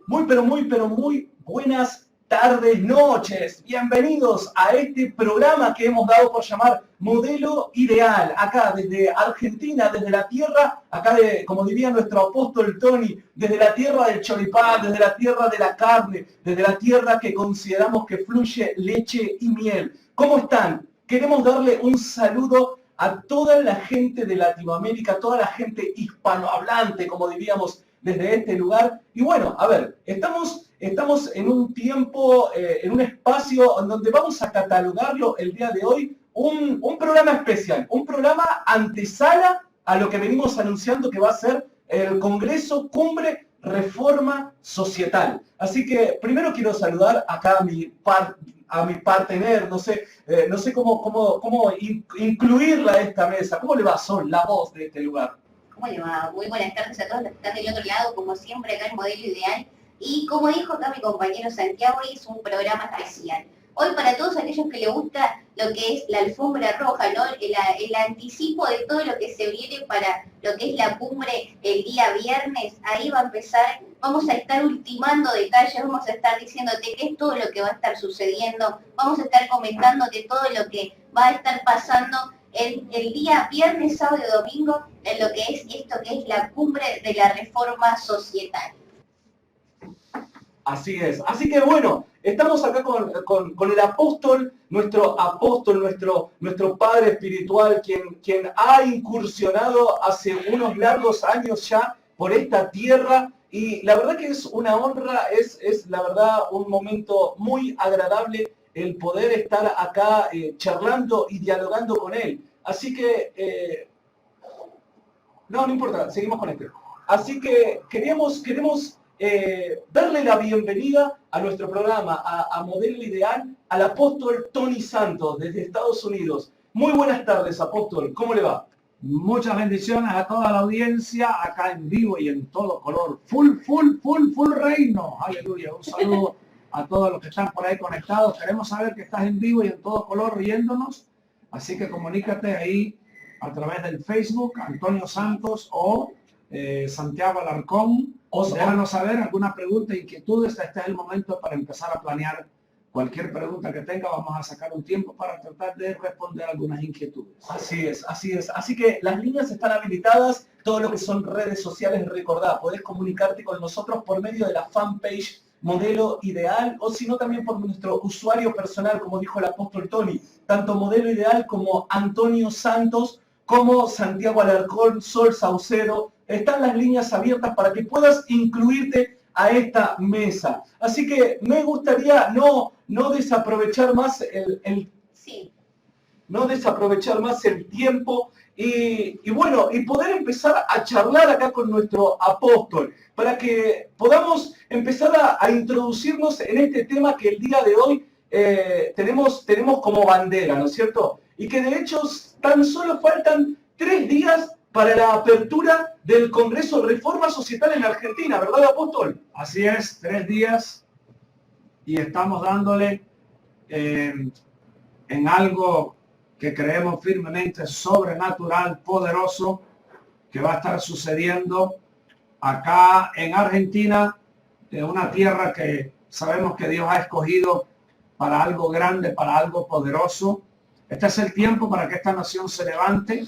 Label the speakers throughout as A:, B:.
A: Muy buenas tardes, noches. Bienvenidos a este programa que hemos dado por llamar Modelo Ideal. Acá desde Argentina, desde la tierra, acá de, como diría nuestro apóstol Tony, desde la tierra del choripán, desde la tierra de la carne, desde la tierra que consideramos que fluye leche y miel. ¿Cómo están? Queremos darle un saludo a toda la gente de Latinoamérica, toda la gente hispanohablante, como diríamos, desde este lugar. Y bueno, a ver, estamos en un tiempo, en un espacio en donde vamos a catalogarlo el día de hoy, un programa especial, un programa antesala a lo que venimos anunciando que va a ser el Congreso Cumbre Reforma Societal. Así que primero quiero saludar acá a mi partener, no sé cómo incluirla a esta mesa. ¿Cómo le va, Sol, la voz de este lugar?
B: ¿Cómo le va? Muy buenas tardes a todos los que están del otro lado, como siempre acá en Modelo Ideal. Y como dijo acá mi compañero Santiago, hoy es un programa especial. Hoy para todos aquellos que les gusta lo que es la alfombra roja, ¿no? El anticipo de todo lo que se viene para lo que es la cumbre el día viernes, ahí va a empezar, vamos a estar ultimando detalles, vamos a estar diciéndote qué es todo lo que va a estar sucediendo, vamos a estar comentándote todo lo que va a estar pasando el día viernes, sábado y domingo en lo que es esto que es la cumbre de la reforma societal.
A: Así es. Así que bueno, estamos acá con el apóstol, nuestro padre espiritual, quien ha incursionado hace unos largos años ya por esta tierra. Y la verdad que es una honra, es la verdad un momento muy agradable el poder estar acá charlando y dialogando con él. Así que, no importa, seguimos con este. Así que queremos darle la bienvenida a nuestro programa, a Modelo Ideal, al apóstol Tony Santos, desde Estados Unidos. Muy buenas tardes, apóstol, ¿cómo le va?
C: Muchas bendiciones a toda la audiencia, acá en vivo y en todo color. Full reino. Aleluya. Un saludo a todos los que están por ahí conectados. Queremos saber que estás en vivo y en todo color riéndonos. Así que comunícate ahí a través del Facebook, Antonio Santos o Santiago Alarcón. Déjanos saber alguna pregunta, inquietudes. Este es el momento para empezar a planear cualquier pregunta que tenga. Vamos a sacar un tiempo para tratar de responder algunas inquietudes.
A: Así es. Así que las líneas están habilitadas, todo lo que son redes sociales, recordá, podés comunicarte con nosotros por medio de la fanpage Modelo Ideal, o si no también por nuestro usuario personal, como dijo el apóstol Tony, tanto Modelo Ideal como Antonio Santos, como Santiago Alarcón, Sol Saucedo. Están las líneas abiertas para que puedas incluirte a esta mesa. Así que me gustaría no desaprovechar más no desaprovechar más el tiempo y bueno, y poder empezar a charlar acá con nuestro apóstol, para que podamos empezar a introducirnos en este tema que el día de hoy tenemos como bandera, ¿no es cierto? Y que de hecho tan solo faltan 3 días para la apertura del Congreso Reforma Societal en Argentina, ¿verdad, apóstol?
C: Así es, 3 días y estamos dándole en algo que creemos firmemente sobrenatural, poderoso, que va a estar sucediendo acá en Argentina, en una tierra que sabemos que Dios ha escogido para algo grande, para algo poderoso. Este es el tiempo para que esta nación se levante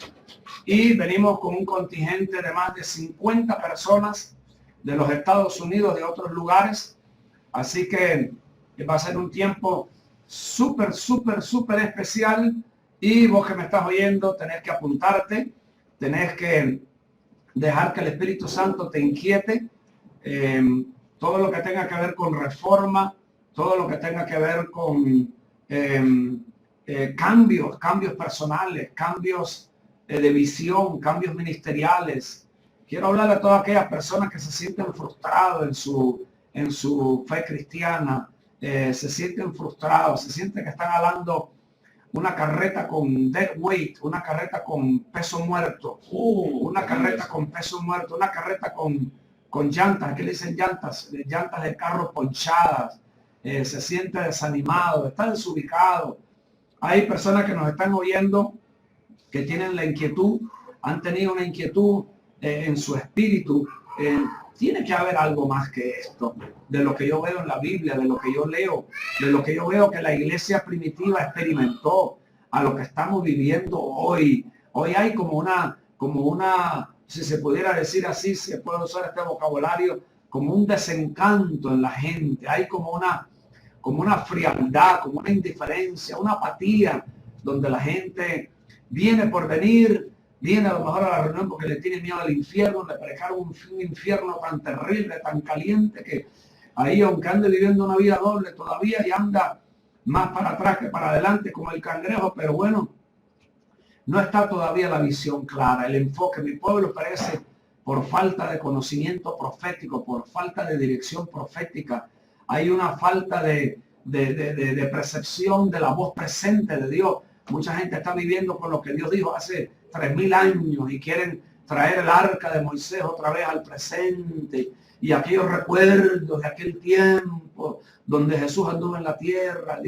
C: y venimos con un contingente de más de 50 personas de los Estados Unidos, de otros lugares. Así que va a ser un tiempo súper especial, y vos que me estás oyendo tenés que apuntarte, tenés que dejar que el Espíritu Santo te inquiete. Todo lo que tenga que ver con reforma, todo lo que tenga que ver con cambios personales, cambios de visión, cambios ministeriales. Quiero hablar a todas aquellas personas que se sienten frustrados en su fe cristiana, se sienten frustrados, se sienten que están hablando una carreta con dead weight, una carreta con peso muerto, una carreta con peso muerto, una carreta con llantas, ¿qué le dicen llantas? Llantas de carro ponchadas, se siente desanimado, está desubicado. Hay personas que nos están oyendo que tienen la inquietud, han tenido una inquietud en su espíritu. Tiene que haber algo más que esto, de lo que yo veo en la Biblia, de lo que yo leo, de lo que yo veo que la iglesia primitiva experimentó, a lo que estamos viviendo hoy. Hoy hay como una, si se pudiera decir así, si se puede usar este vocabulario, como un desencanto en la gente. Hay como una frialdad, como una indiferencia, una apatía, donde la gente viene por venir, viene a lo mejor a la reunión porque le tiene miedo al infierno, le predicaron un infierno tan terrible, tan caliente, que ahí, aunque ande viviendo una vida doble todavía, y anda más para atrás que para adelante como el cangrejo, pero bueno, no está todavía la visión clara, el enfoque. Mi pueblo parece, por falta de conocimiento profético, por falta de dirección profética, hay una falta de percepción de la voz presente de Dios. Mucha gente está viviendo con lo que Dios dijo hace 3000 años y quieren traer el arca de Moisés otra vez al presente y aquellos recuerdos de aquel tiempo donde Jesús anduvo en la tierra.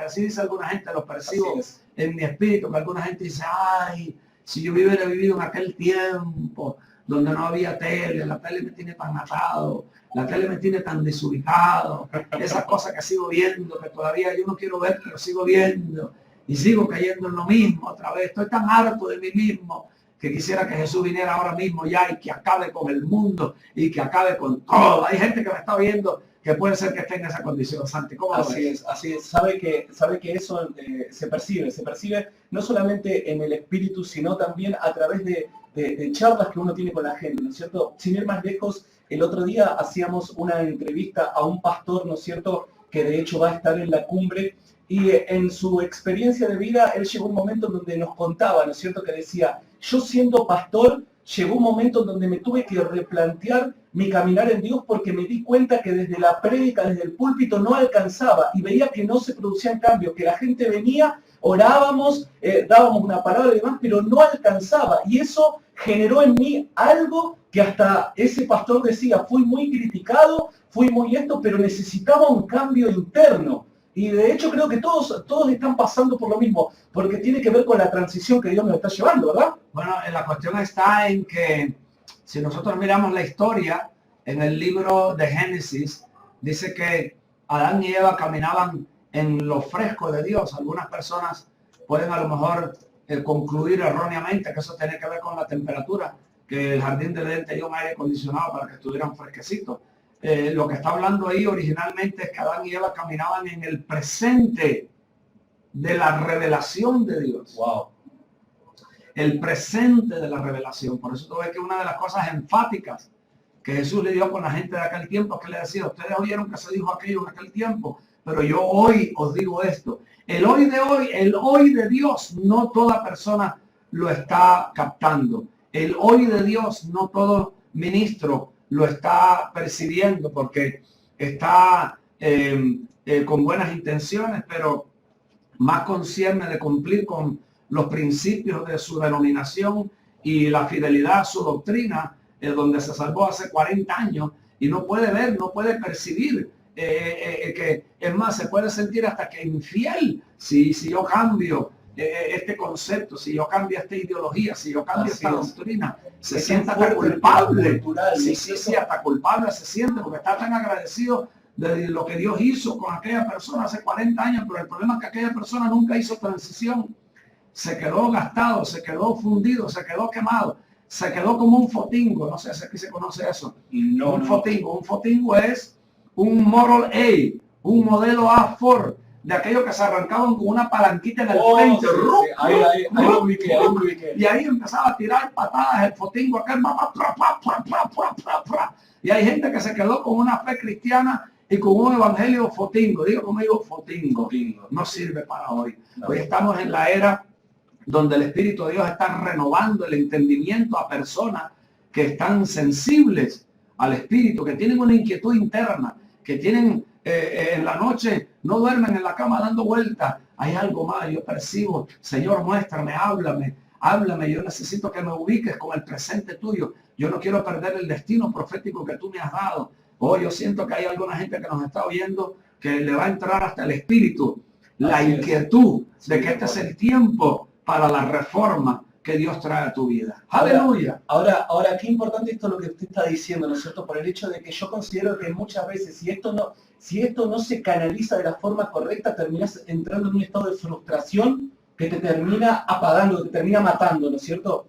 C: Así dice alguna gente, lo percibo en mi espíritu, que alguna gente dice, ay, si yo hubiera vivido en aquel tiempo donde no había tele, la tele me tiene tan atado, la tele me tiene tan desubicado, esas cosas que sigo viendo, que todavía yo no quiero ver, pero sigo viendo. Y sigo cayendo en lo mismo otra vez. Estoy tan harto de mí mismo que quisiera que Jesús viniera ahora mismo ya y que acabe con el mundo y que acabe con todo. Hay gente que me está viendo que puede ser que esté en esa condición, Santi. ¿Cómo
A: así es, así es. Sabe que eso se percibe no solamente en el espíritu, sino también a través de charlas que uno tiene con la gente, ¿no es cierto? Sin ir más lejos, el otro día hacíamos una entrevista a un pastor, ¿no es cierto?, que de hecho va a estar en la cumbre. Y en su experiencia de vida, él llegó un momento en donde nos contaba, ¿no es cierto?, que decía, yo siendo pastor, llegó un momento en donde me tuve que replantear mi caminar en Dios porque me di cuenta que desde la prédica, desde el púlpito, no alcanzaba y veía que no se producían cambios, que la gente venía, orábamos, dábamos una palabra y demás, pero no alcanzaba. Y eso generó en mí algo que hasta ese pastor decía, fui muy criticado, fui muy esto, pero necesitaba un cambio interno. Y de hecho creo que todos están pasando por lo mismo, porque tiene que ver con la transición que Dios nos está llevando, ¿verdad?
C: Bueno, la cuestión está en que si nosotros miramos la historia, en el libro de Génesis, dice que Adán y Eva caminaban en lo fresco de Dios. Algunas personas pueden a lo mejor concluir erróneamente que eso tiene que ver con la temperatura, que el jardín del Edén tenía un aire acondicionado para que estuvieran fresquecitos. Lo que está hablando ahí originalmente es que Adán y Eva caminaban en el presente de la revelación de Dios.
A: Wow.
C: El presente de la revelación. Por eso tú ves que una de las cosas enfáticas que Jesús le dio con la gente de aquel tiempo es que le decía, ustedes oyeron que se dijo aquello en aquel tiempo, pero yo hoy os digo esto. El hoy de Dios, no toda persona lo está captando. El hoy de Dios, no todo ministro lo está percibiendo, porque está con buenas intenciones, pero más concierne de cumplir con los principios de su denominación y la fidelidad a su doctrina, donde se salvó hace 40 años, y no puede ver, no puede percibir, que es más, se puede sentir hasta que infiel si yo cambio este concepto, si yo cambio esta ideología, si yo cambio esta doctrina, se siente hasta culpable. Sí, hasta culpable se siente, porque está tan agradecido de lo que Dios hizo con aquella persona hace 40 años, pero el problema es que aquella persona nunca hizo transición. Se quedó gastado, se quedó fundido, se quedó quemado, se quedó como un fotingo. No sé si aquí se conoce eso.
A: No,
C: fotingo. Un fotingo es un Model A, un modelo A Ford, de aquellos que se arrancaban con una palanquita en el frente. Y ahí empezaba a tirar patadas el fotingo aquel. Y hay gente que se quedó con una fe cristiana y con un evangelio fotingo. Digo conmigo, fotingo. No sirve para hoy. Hoy estamos en la era donde el Espíritu de Dios está renovando el entendimiento a personas que están sensibles al Espíritu, que tienen una inquietud interna, que tienen en la noche, no duermen en la cama dando vueltas. Hay algo más, yo percibo, Señor, muéstrame, háblame, yo necesito que me ubiques con el presente tuyo. Yo no quiero perder el destino profético que tú me has dado. Yo siento que hay alguna gente que nos está oyendo que le va a entrar hasta el espíritu la inquietud de que este es el tiempo para la reforma, que Dios trae a tu vida. Aleluya.
A: Ahora, qué importante esto lo que usted está diciendo, ¿no es cierto? Por el hecho de que yo considero que muchas veces, si esto no se canaliza de la forma correcta, terminas entrando en un estado de frustración que te termina apagando, que te termina matando, ¿no es cierto?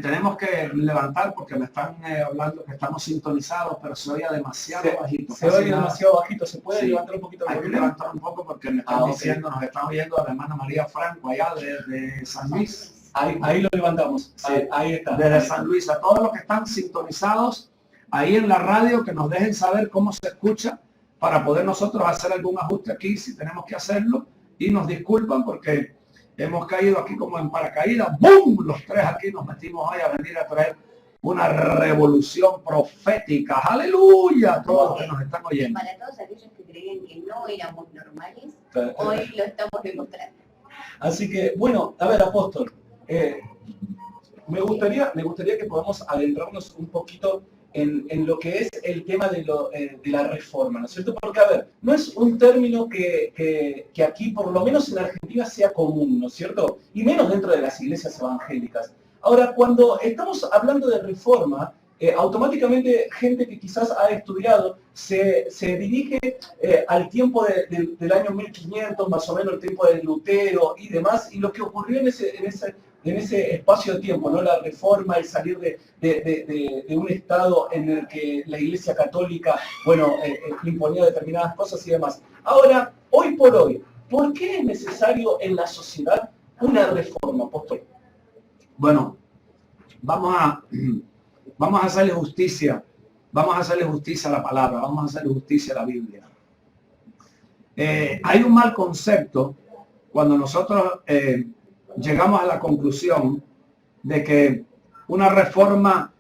C: Tenemos que levantar porque me están hablando que estamos sintonizados, pero se oye demasiado bajito.
A: Se oye demasiado bajito. ¿Se puede
C: Sí,
A: levantar un poquito el
C: hay que
A: volumen?
C: levantar un poco porque me están diciendo,
A: Ok.
C: nos están oyendo a la hermana María Franco allá de San Luis.
A: Ahí lo levantamos.
C: Sí.
A: Ahí está.
C: Desde San Luis, a todos los que están sintonizados ahí en la radio, que nos dejen saber cómo se escucha para poder nosotros hacer algún ajuste aquí si tenemos que hacerlo, y nos disculpan porque hemos caído aquí como en paracaídas. ¡Bum! Los tres aquí nos metimos hoy a venir a traer una revolución profética. ¡Aleluya! A todos los que nos están oyendo.
B: Para todos aquellos que creían que no éramos normales, hoy lo estamos demostrando.
A: Así que, bueno, a ver, apóstol, me gustaría que podamos adentrarnos un poquito en lo que es el tema de la reforma, ¿no es cierto? Porque, a ver, no es un término que aquí, por lo menos en Argentina, sea común, ¿no es cierto? Y menos dentro de las iglesias evangélicas. Ahora, cuando estamos hablando de reforma, automáticamente gente que quizás ha estudiado se dirige al tiempo del año 1500, más o menos el tiempo de Lutero y demás, y lo que ocurrió en ese espacio de tiempo, ¿no? La reforma, el salir de un estado en el que la Iglesia Católica, bueno, imponía determinadas cosas y demás. Ahora, hoy por hoy, ¿por qué es necesario en la sociedad una reforma, apóstol?
C: Bueno, vamos a hacerle justicia a la palabra, vamos a hacerle justicia a la Biblia. Hay un mal concepto cuando nosotros llegamos a la conclusión de que una reforma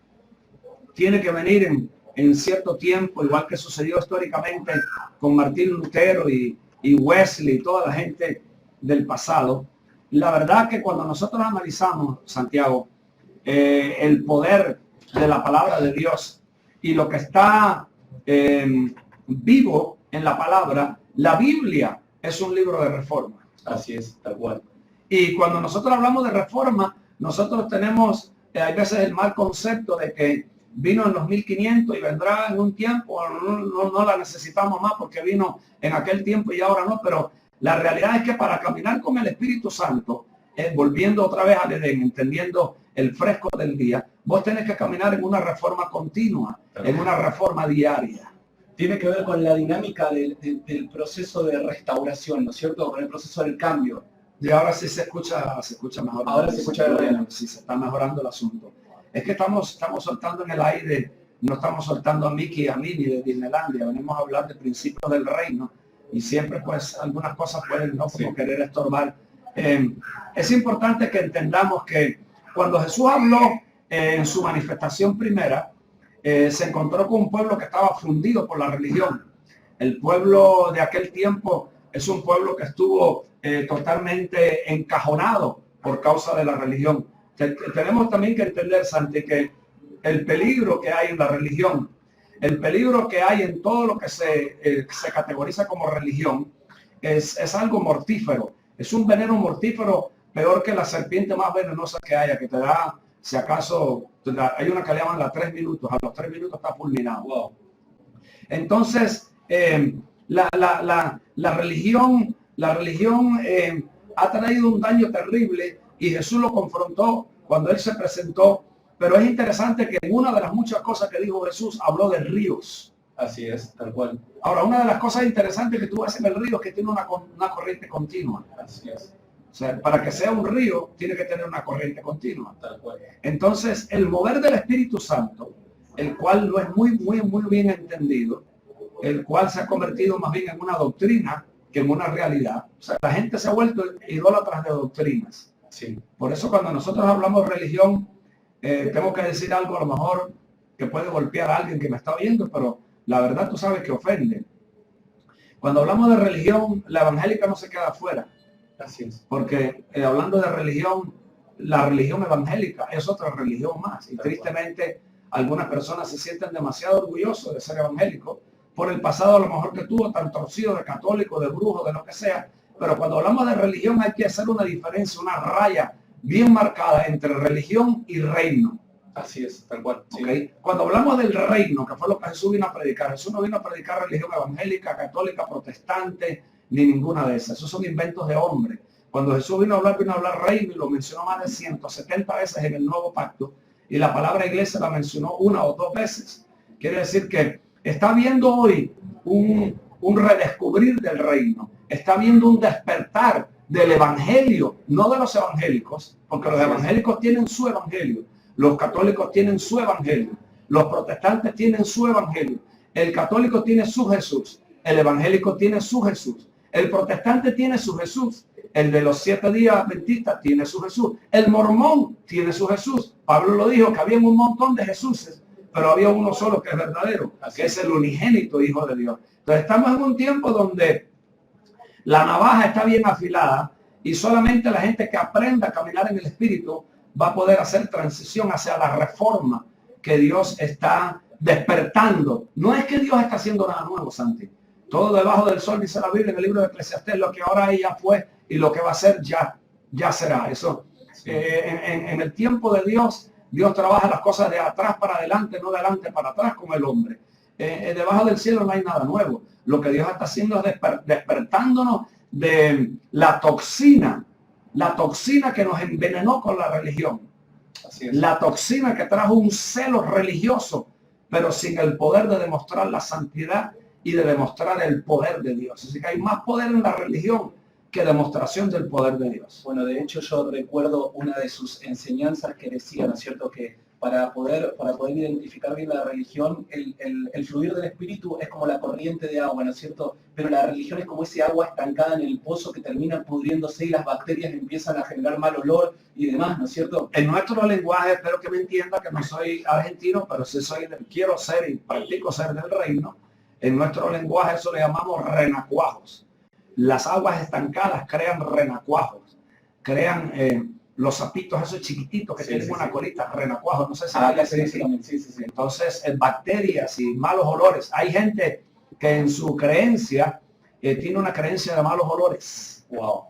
C: tiene que venir en cierto tiempo, igual que sucedió históricamente con Martín Lutero y Wesley y toda la gente del pasado. La verdad que cuando nosotros analizamos, Santiago, el poder de la palabra de Dios y lo que está vivo en la palabra, la Biblia es un libro de reforma.
A: Así es, tal cual.
C: Y cuando nosotros hablamos de reforma, nosotros tenemos hay veces el mal concepto de que vino en los 1500 y vendrá en un tiempo, no la necesitamos más porque vino en aquel tiempo y ahora no, pero la realidad es que para caminar con el Espíritu Santo, volviendo otra vez al Edén, entendiendo el fresco del día, vos tenés que caminar en una reforma continua, en una reforma diaria.
A: Tiene que ver con la dinámica del proceso de restauración, ¿no es cierto? Con el proceso del cambio.
C: Y ahora sí se escucha mejor.
A: Ahora se escucha bien.
C: Sí, se está mejorando el asunto. Es que estamos soltando en el aire, no estamos soltando a Mickey y a mí ni de Disneylandia, venimos a hablar de principios del reino y siempre pues algunas cosas pueden no como querer estorbar. Es importante que entendamos que cuando Jesús habló en su manifestación primera, se encontró con un pueblo que estaba fundido por la religión. El pueblo de aquel tiempo es un pueblo que estuvo totalmente encajonado por causa de la religión. Tenemos también que entender, Santi, que el peligro que hay en la religión, el peligro que hay en todo lo que se categoriza como religión, es algo mortífero. Es un veneno mortífero peor que la serpiente más venenosa que haya, que te da, si acaso, hay una que le llaman 3 minutos, a los 3 minutos está fulminado. Wow. Entonces, la religión ha traído un daño terrible y Jesús lo confrontó cuando él se presentó. Pero es interesante que en una de las muchas cosas que dijo Jesús habló de ríos.
A: Así es, tal cual.
C: Ahora, una de las cosas interesantes que tú ves en el río es que tiene una corriente continua.
A: Así es.
C: O sea, para que sea un río tiene que tener una corriente continua.
A: Tal cual.
C: Entonces, el mover del Espíritu Santo, el cual no es muy bien entendido, el cual se ha convertido más bien en una doctrina que en una realidad. O sea, la gente se ha vuelto idólatras de doctrinas.
A: Sí.
C: Por eso cuando nosotros hablamos de religión, tengo que decir algo a lo mejor que puede golpear a alguien que me está oyendo, pero la verdad tú sabes que ofende. Cuando hablamos de religión, la evangélica no se queda afuera.
A: Así es.
C: Porque hablando de religión, la religión evangélica es otra religión más. Y tristemente algunas personas se sienten demasiado orgullosos de ser evangélicos por el pasado a lo mejor que tuvo, tan torcido de católico, de brujo, de lo que sea. Pero cuando hablamos de religión hay que hacer una diferencia, una raya bien marcada entre religión y reino.
A: Así es, tal cual. Sí.
C: ¿Okay? Cuando hablamos del reino, que fue lo que Jesús vino a predicar, Jesús no vino a predicar religión evangélica, católica, protestante, ni ninguna de esas. Esos son inventos de hombre. Cuando Jesús vino a hablar reino y lo mencionó más de 170 veces en el Nuevo Pacto, y la palabra iglesia la mencionó 1 o 2 veces. Quiere decir que está viendo hoy un redescubrir del reino, está viendo un despertar del evangelio, no de los evangélicos, porque los evangélicos tienen su evangelio, los católicos tienen su evangelio, los protestantes tienen su evangelio, el católico tiene su Jesús, el evangélico tiene su Jesús, el protestante tiene su Jesús, el de los 7 días adventistas tiene su Jesús, el mormón tiene su Jesús. Pablo lo dijo, que había un montón de Jesuses, pero había uno solo que es verdadero, que es el unigénito Hijo de Dios. Entonces estamos en un tiempo donde la navaja está bien afilada y solamente la gente que aprenda a caminar en el Espíritu va a poder hacer transición hacia la reforma que Dios está despertando. No es que Dios está haciendo nada nuevo, Santi. Todo debajo del sol, dice la Biblia en el libro de Eclesiastés, lo que ahora ella fue y lo que va a ser ya será. Eso en el tiempo de Dios, Dios trabaja las cosas de atrás para adelante, no de adelante para atrás como el hombre. Debajo del cielo no hay nada nuevo. Lo que Dios está haciendo es despertándonos de la toxina que nos envenenó con la religión.
A: Así es.
C: La toxina que trajo un celo religioso, pero sin el poder de demostrar la santidad y de demostrar el poder de Dios. Así que hay más poder en la religión que demostración del poder de Dios.
A: Bueno, de hecho yo recuerdo una de sus enseñanzas que decía, ¿no es cierto?, que para poder identificar bien la religión, el fluir del espíritu es como la corriente de agua, ¿no es cierto? Pero la religión es como ese agua estancada en el pozo que termina pudriéndose y las bacterias empiezan a generar mal olor y demás, ¿no es cierto?
C: En nuestro lenguaje, espero que me entienda que no soy argentino, pero sí quiero ser y practico ser del reino. En nuestro lenguaje eso le llamamos renacuajos. Las aguas estancadas crean renacuajos, crean los sapitos esos chiquititos que tienen una colita, renacuajos, no sé si Entonces, bacterias y malos olores. Hay gente que en su creencia tiene una creencia de malos olores.
A: Wow.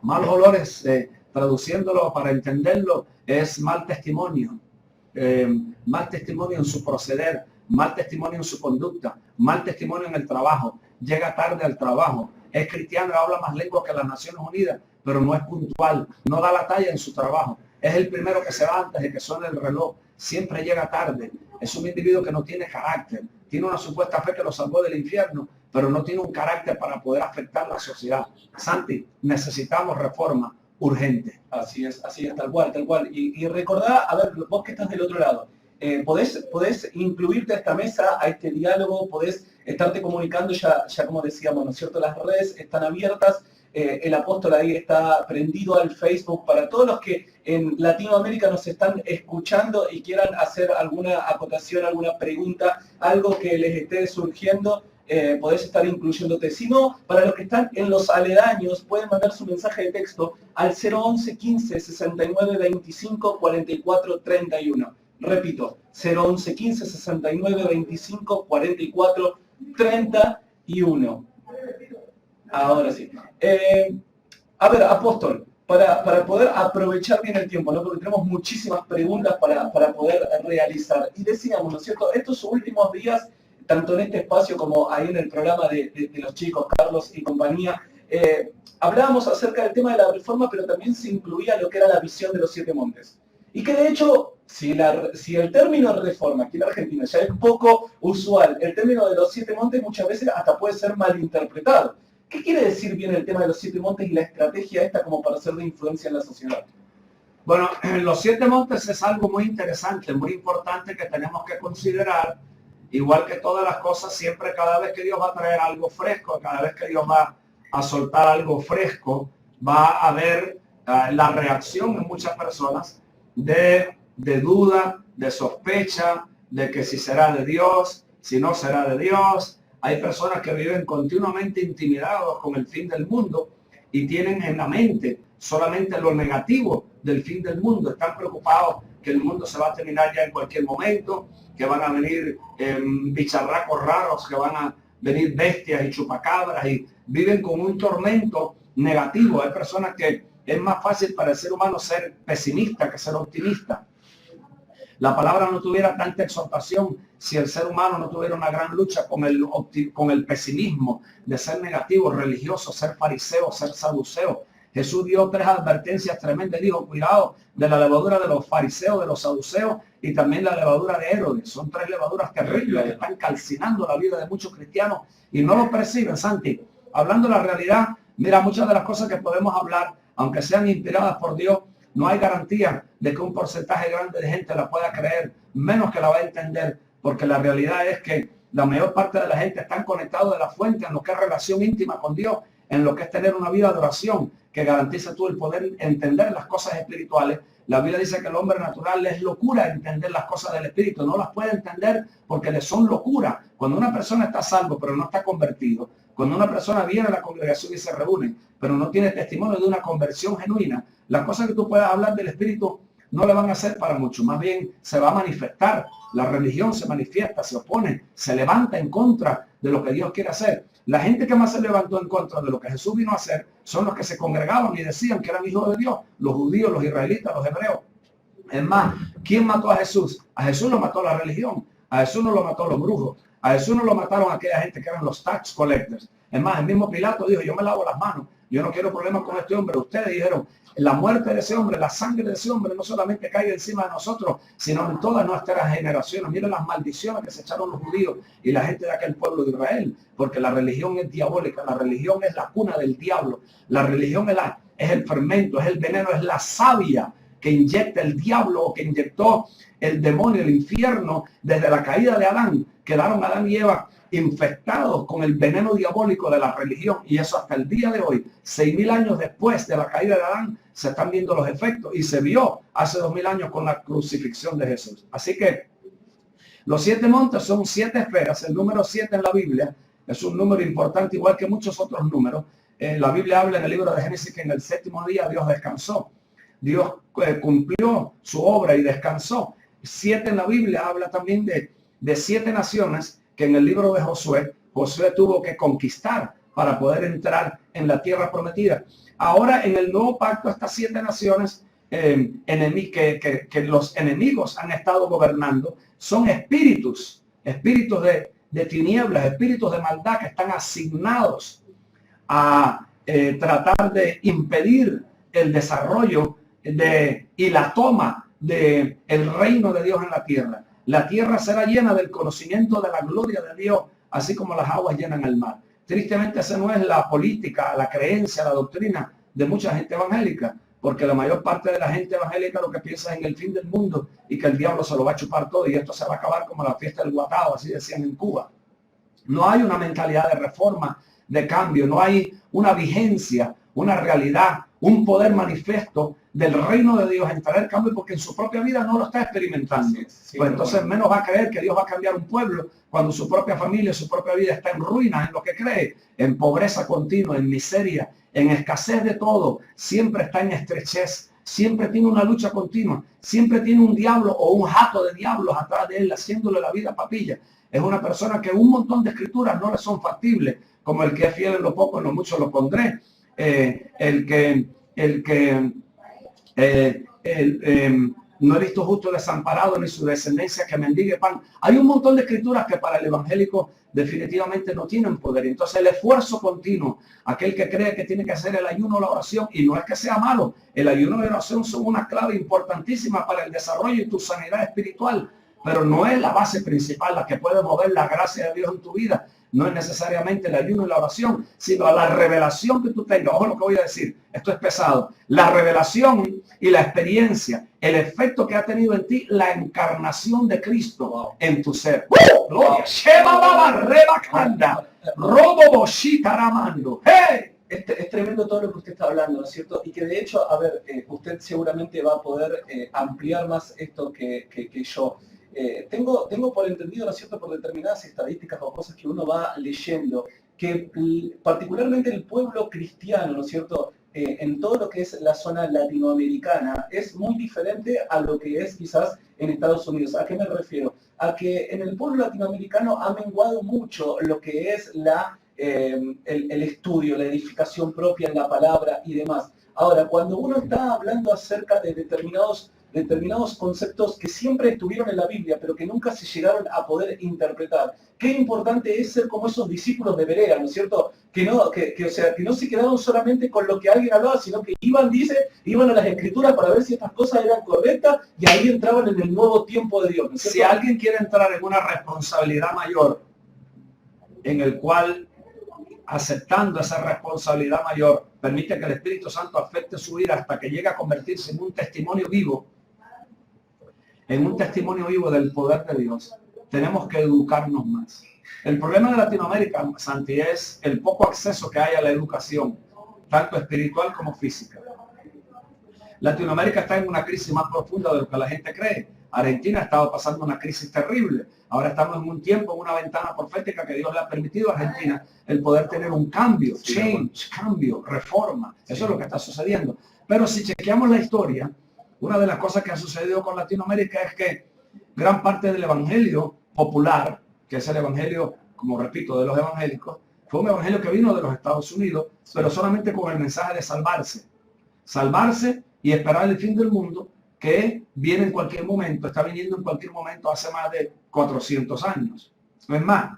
C: Malos olores, traduciéndolo para entenderlo, es mal testimonio. Mal testimonio en su proceder, mal testimonio en su conducta, mal testimonio en el trabajo, llega tarde al trabajo, es cristiano, habla más lengua que las Naciones Unidas, pero no es puntual, no da la talla en su trabajo, es el primero que se va antes de que suene el reloj, siempre llega tarde, es un individuo que no tiene carácter, tiene una supuesta fe que lo salvó del infierno, pero no tiene un carácter para poder afectar la sociedad. Santi, necesitamos reforma urgente.
A: Así es, tal cual. Y recordá, a ver, vos que estás del otro lado, podés incluirte a esta mesa, a este diálogo, podés estarte comunicando, ya como decíamos, ¿no es cierto? Las redes están abiertas, el apóstol ahí está prendido al Facebook. Para todos los que en Latinoamérica nos están escuchando y quieran hacer alguna acotación, alguna pregunta, algo que les esté surgiendo, podés estar incluyéndote. Si no, para los que están en los aledaños, pueden mandar su mensaje de texto al 011 15 69 25 44 31. Repito, 011 15 69 25 44 31. Ahora sí. A ver, apóstol, para poder aprovechar bien el tiempo, ¿no? Porque tenemos muchísimas preguntas para poder realizar. Y decíamos, ¿no es cierto?, estos últimos días, tanto en este espacio como ahí en el programa de los chicos, Carlos y compañía, hablábamos acerca del tema de la reforma, pero también se incluía lo que era la visión de los 7 montes. Y que de hecho, si el término reforma aquí en Argentina ya es poco usual, el término de los 7 montes muchas veces hasta puede ser malinterpretado. ¿Qué quiere decir bien el tema de los 7 montes y la estrategia esta como para ser de influencia en la sociedad?
C: Bueno, los 7 montes es algo muy interesante, muy importante que tenemos que considerar. Igual que todas las cosas, siempre cada vez que Dios va a traer algo fresco, cada vez que Dios va a soltar algo fresco, va a haber la reacción en muchas personas de duda, de sospecha, de que si será de Dios, si no será de Dios. Hay personas que viven continuamente intimidados con el fin del mundo y tienen en la mente solamente lo negativo del fin del mundo. Están preocupados que el mundo se va a terminar ya en cualquier momento, que van a venir bicharracos raros, que van a venir bestias y chupacabras, y viven con un tormento negativo. Hay personas que Es más fácil para el ser humano ser pesimista que ser optimista. La palabra no tuviera tanta exhortación si el ser humano no tuviera una gran lucha con el pesimismo de ser negativo, religioso, ser fariseo, ser saduceo. Jesús dio 3 advertencias tremendas. Dijo, cuidado de la levadura de los fariseos, de los saduceos y también la levadura de Herodes. Son 3 levaduras terribles que están calcinando la vida de muchos cristianos y no lo perciben, Santi. Hablando de la realidad, mira, muchas de las cosas que podemos hablar, aunque sean inspiradas por Dios, no hay garantía de que un porcentaje grande de gente la pueda creer, menos que la va a entender, porque la realidad es que la mayor parte de la gente está conectado de la fuente en lo que es relación íntima con Dios, en lo que es tener una vida de oración que garantiza tú el poder entender las cosas espirituales. La Biblia dice que el hombre natural es locura entender las cosas del espíritu, no las puede entender porque le son locura. Cuando una persona está salvo pero no está convertido, cuando una persona viene a la congregación y se reúne pero no tiene testimonio de una conversión genuina, las cosas que tú puedas hablar del espíritu no le van a hacer para mucho, más bien se va a manifestar. La religión se manifiesta, se opone, se levanta en contra de lo que Dios quiere hacer. La gente que más se levantó en contra de lo que Jesús vino a hacer son los que se congregaban y decían que eran hijos de Dios, los judíos, los israelitas, los hebreos. Es más, ¿quién mató a Jesús? A Jesús lo mató la religión, a Jesús no lo mató los brujos, a Jesús no lo mataron aquella gente que eran los tax collectors. Es más, el mismo Pilato dijo, yo me lavo las manos, yo no quiero problemas con este hombre. Ustedes dijeron, la muerte de ese hombre, la sangre de ese hombre no solamente caiga encima de nosotros, sino en todas nuestras generaciones. Miren las maldiciones que se echaron los judíos y la gente de aquel pueblo de Israel, porque la religión es diabólica, la religión es la cuna del diablo, la religión es el fermento, es el veneno, es la savia que inyecta el diablo o que inyectó el demonio, el infierno. Desde la caída de Adán, quedaron Adán y Eva infectados con el veneno diabólico de la religión, y eso hasta el día de hoy, 6.000 años después de la caída de Adán, se están viendo los efectos y se vio hace 2.000 años con la crucifixión de Jesús. Así que los 7 montes son 7 esferas. El número 7 en la Biblia es un número importante, igual que muchos otros números. La Biblia habla en el libro de Génesis que en el 7º día Dios descansó. Dios cumplió su obra y descansó. 7 en la Biblia habla también de 7 naciones que en el libro de Josué tuvo que conquistar para poder entrar en la tierra prometida. Ahora en el nuevo pacto, estas 7 naciones que los enemigos han estado gobernando son espíritus de tinieblas, espíritus de maldad que están asignados a tratar de impedir el desarrollo y la toma del reino de Dios en la tierra. La tierra será llena del conocimiento de la gloria de Dios, así como las aguas llenan el mar. Tristemente, esa no es la política, la creencia, la doctrina de mucha gente evangélica, porque la mayor parte de la gente evangélica lo que piensa es en el fin del mundo y que el diablo se lo va a chupar todo y esto se va a acabar como la fiesta del guatao, así decían en Cuba. No hay una mentalidad de reforma, de cambio, no hay una vigencia, una realidad, un poder manifiesto del reino de Dios en traer cambio, porque en su propia vida no lo está experimentando. Pues entonces menos va a creer que Dios va a cambiar un pueblo cuando su propia familia, su propia vida está en ruinas, en lo que cree, en pobreza continua, en miseria, en escasez de todo, siempre está en estrechez, siempre tiene una lucha continua, siempre tiene un diablo o un jato de diablos atrás de él haciéndole la vida papilla. Es una persona que un montón de escrituras no le son factibles, como el que es fiel en lo poco, en lo mucho lo pondré, no he visto justo desamparado ni su descendencia que mendigue pan. Hay un montón de escrituras que para el evangélico definitivamente no tienen poder. Entonces el esfuerzo continuo, aquel que cree que tiene que hacer el ayuno o la oración, y no es que sea malo, el ayuno y la oración son una clave importantísima para el desarrollo y tu sanidad espiritual, pero no es la base principal la que puede mover la gracia de Dios en tu vida. No es necesariamente el ayuno y la oración, sino a la revelación que tú tengas. Ojo lo que voy a decir, esto es pesado. La revelación y la experiencia, el efecto que ha tenido en ti la encarnación de Cristo en tu ser. ¡Gloria! ¡Hey!
A: Es tremendo todo lo que usted está hablando, ¿no es cierto? Y que de hecho, a ver, usted seguramente va a poder ampliar más esto que yo. Tengo por entendido, ¿no es cierto?, por determinadas estadísticas o cosas que uno va leyendo, que particularmente el pueblo cristiano, ¿no es cierto?, en todo lo que es la zona latinoamericana, es muy diferente a lo que es quizás en Estados Unidos. ¿A qué me refiero? A que en el pueblo latinoamericano ha menguado mucho lo que es el estudio, la edificación propia en la palabra y demás. Ahora, cuando uno está hablando acerca de determinados conceptos que siempre estuvieron en la Biblia, pero que nunca se llegaron a poder interpretar, qué importante es ser como esos discípulos de Berea, ¿no es cierto? O sea, que no se quedaron solamente con lo que alguien hablaba, sino que iban a las escrituras para ver si estas cosas eran correctas y ahí entraban en el nuevo tiempo de Dios, ¿no es cierto?
C: Si alguien quiere entrar en una responsabilidad mayor, en el cual aceptando esa responsabilidad mayor, permite que el Espíritu Santo afecte su vida hasta que llegue a convertirse en un testimonio vivo del poder de Dios, tenemos que educarnos más. El problema de Latinoamérica, Santi, es el poco acceso que hay a la educación, tanto espiritual como física. Latinoamérica está en una crisis más profunda de lo que la gente cree. Argentina ha estado pasando una crisis terrible. Ahora estamos en un tiempo, en una ventana profética que Dios le ha permitido a Argentina el poder tener un cambio, cambio, reforma. Eso es lo que está sucediendo. Pero si chequeamos la historia, una de las cosas que ha sucedido con Latinoamérica es que gran parte del evangelio popular, que es el evangelio, como repito, de los evangélicos, fue un evangelio que vino de los Estados Unidos, pero solamente con el mensaje de salvarse y esperar el fin del mundo, que viene en cualquier momento, está viniendo en cualquier momento hace más de 400 años. Es más,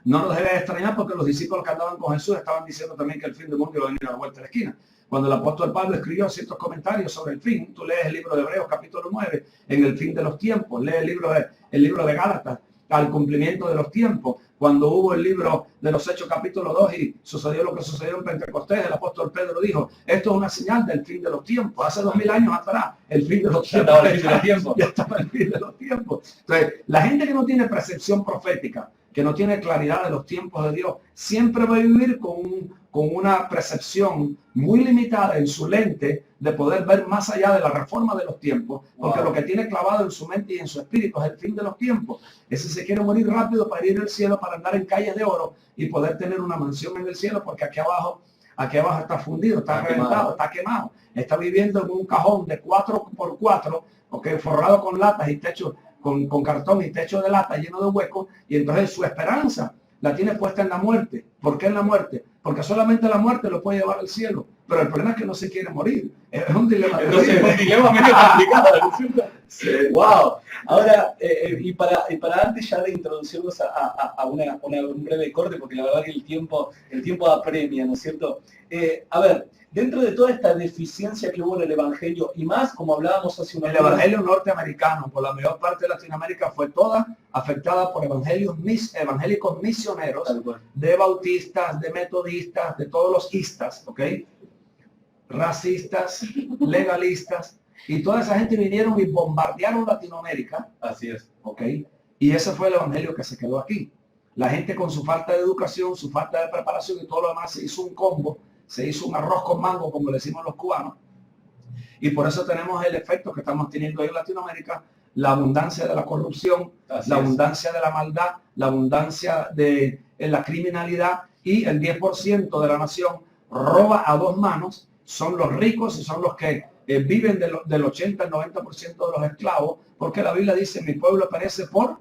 C: no nos debe extrañar porque los discípulos que andaban con Jesús estaban diciendo también que el fin del mundo iba a venir a la vuelta de la esquina. Cuando el apóstol Pablo escribió ciertos comentarios sobre el fin, tú lees el libro de Hebreos capítulo 9, en el fin de los tiempos, lees el libro de Gálatas, al cumplimiento de los tiempos. Cuando hubo el libro de los Hechos capítulo 2 y sucedió lo que sucedió en Pentecostés, el apóstol Pedro dijo, esto es una señal del fin de los tiempos. Hace 2000 años atrás, el fin de los tiempos. Ya estaba el fin de los tiempos. Entonces, la gente que no tiene percepción profética, que no tiene claridad de los tiempos de Dios, siempre va a vivir con una percepción muy limitada en su lente de poder ver más allá de la reforma de los tiempos, porque lo que tiene clavado en su mente y en su espíritu es el fin de los tiempos. Ese se quiere morir rápido para ir al cielo, para andar en calles de oro y poder tener una mansión en el cielo, porque aquí abajo está fundido, está reventado, está quemado, está viviendo en un cajón de 4x4, forrado con latas y techo con cartón y techo de lata lleno de huecos, y entonces su esperanza la tiene puesta en la muerte. ¿Por qué en la muerte? Porque solamente la muerte lo puede llevar al cielo. Pero el problema es que no se quiere morir. Es un dilema.
A: Entonces, es un dilema medio complicado. Sí. Wow. Ahora, y para antes ya de introducirnos a un breve corte, porque la verdad que el tiempo apremia, ¿no es cierto? A ver, dentro de toda esta deficiencia que hubo en el Evangelio, y más como hablábamos hace un momento,
C: el Evangelio norteamericano, por la mayor parte de Latinoamérica, fue toda afectada por evangélicos misioneros, de bautistas, de metodistas, de todos los istas, ¿ok? Racistas, legalistas, y toda esa gente vinieron y bombardearon Latinoamérica.
A: Así es.
C: ¿Ok? Y ese fue el evangelio que se quedó aquí. La gente con su falta de educación, su falta de preparación y todo lo demás se hizo un combo, se hizo un arroz con mango, como le decimos los cubanos. Y por eso tenemos el efecto que estamos teniendo ahí en Latinoamérica, la abundancia de la corrupción, la abundancia de la maldad, la abundancia de la criminalidad, y el 10% de la nación roba a dos manos. Son los ricos y son los que viven del 80 al 90% de los esclavos, porque la Biblia dice, mi pueblo perece por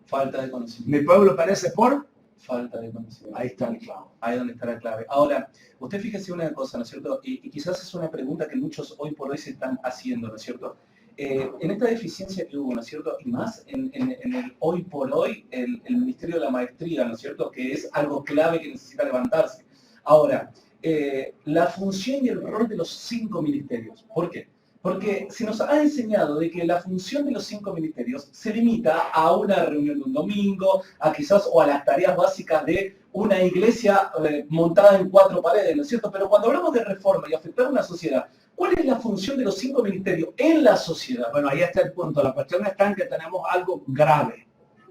A: falta de conocimiento.
C: Mi pueblo perece por
A: falta de conocimiento.
C: Ahí está el clavo.
A: Ahí es donde está la clave. Ahora, usted fíjese una cosa, ¿no es cierto? Y quizás es una pregunta que muchos hoy por hoy se están haciendo, ¿no es cierto? En esta deficiencia que hubo, ¿no es cierto? Y más en el hoy por hoy, el Ministerio de la Maestría, ¿no es cierto? Que es algo clave que necesita levantarse. Ahora, la función y el rol de los 5 ministerios. ¿Por qué? Porque se nos ha enseñado de que la función de los 5 ministerios se limita a una reunión de un domingo, a quizás o a las tareas básicas de una iglesia montada en 4 paredes, ¿no es cierto? Pero cuando hablamos de reforma y afectar a una sociedad, ¿cuál es la función de los 5 ministerios en la sociedad?
C: Bueno, ahí está el punto. La cuestión está en que tenemos algo grave.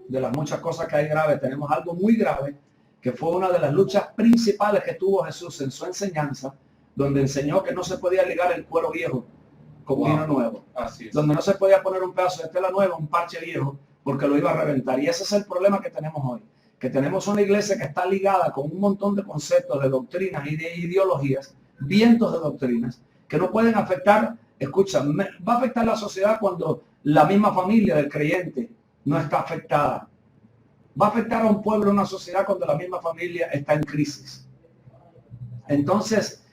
C: De las muchas cosas que hay graves, tenemos algo muy grave, que fue una de las luchas principales que tuvo Jesús en su enseñanza, donde enseñó que no se podía ligar el cuero viejo con vino nuevo.
A: Así es.
C: Donde no se podía poner un pedazo de tela nueva, un parche viejo, porque lo iba a reventar. Y ese es el problema que tenemos hoy, que tenemos una iglesia que está ligada con un montón de conceptos, de doctrinas y de ideologías, vientos de doctrinas, que no pueden afectar, escucha, va a afectar la sociedad cuando la misma familia del creyente no está afectada. Va a afectar a un pueblo, una sociedad, cuando la misma familia está en crisis. Entonces,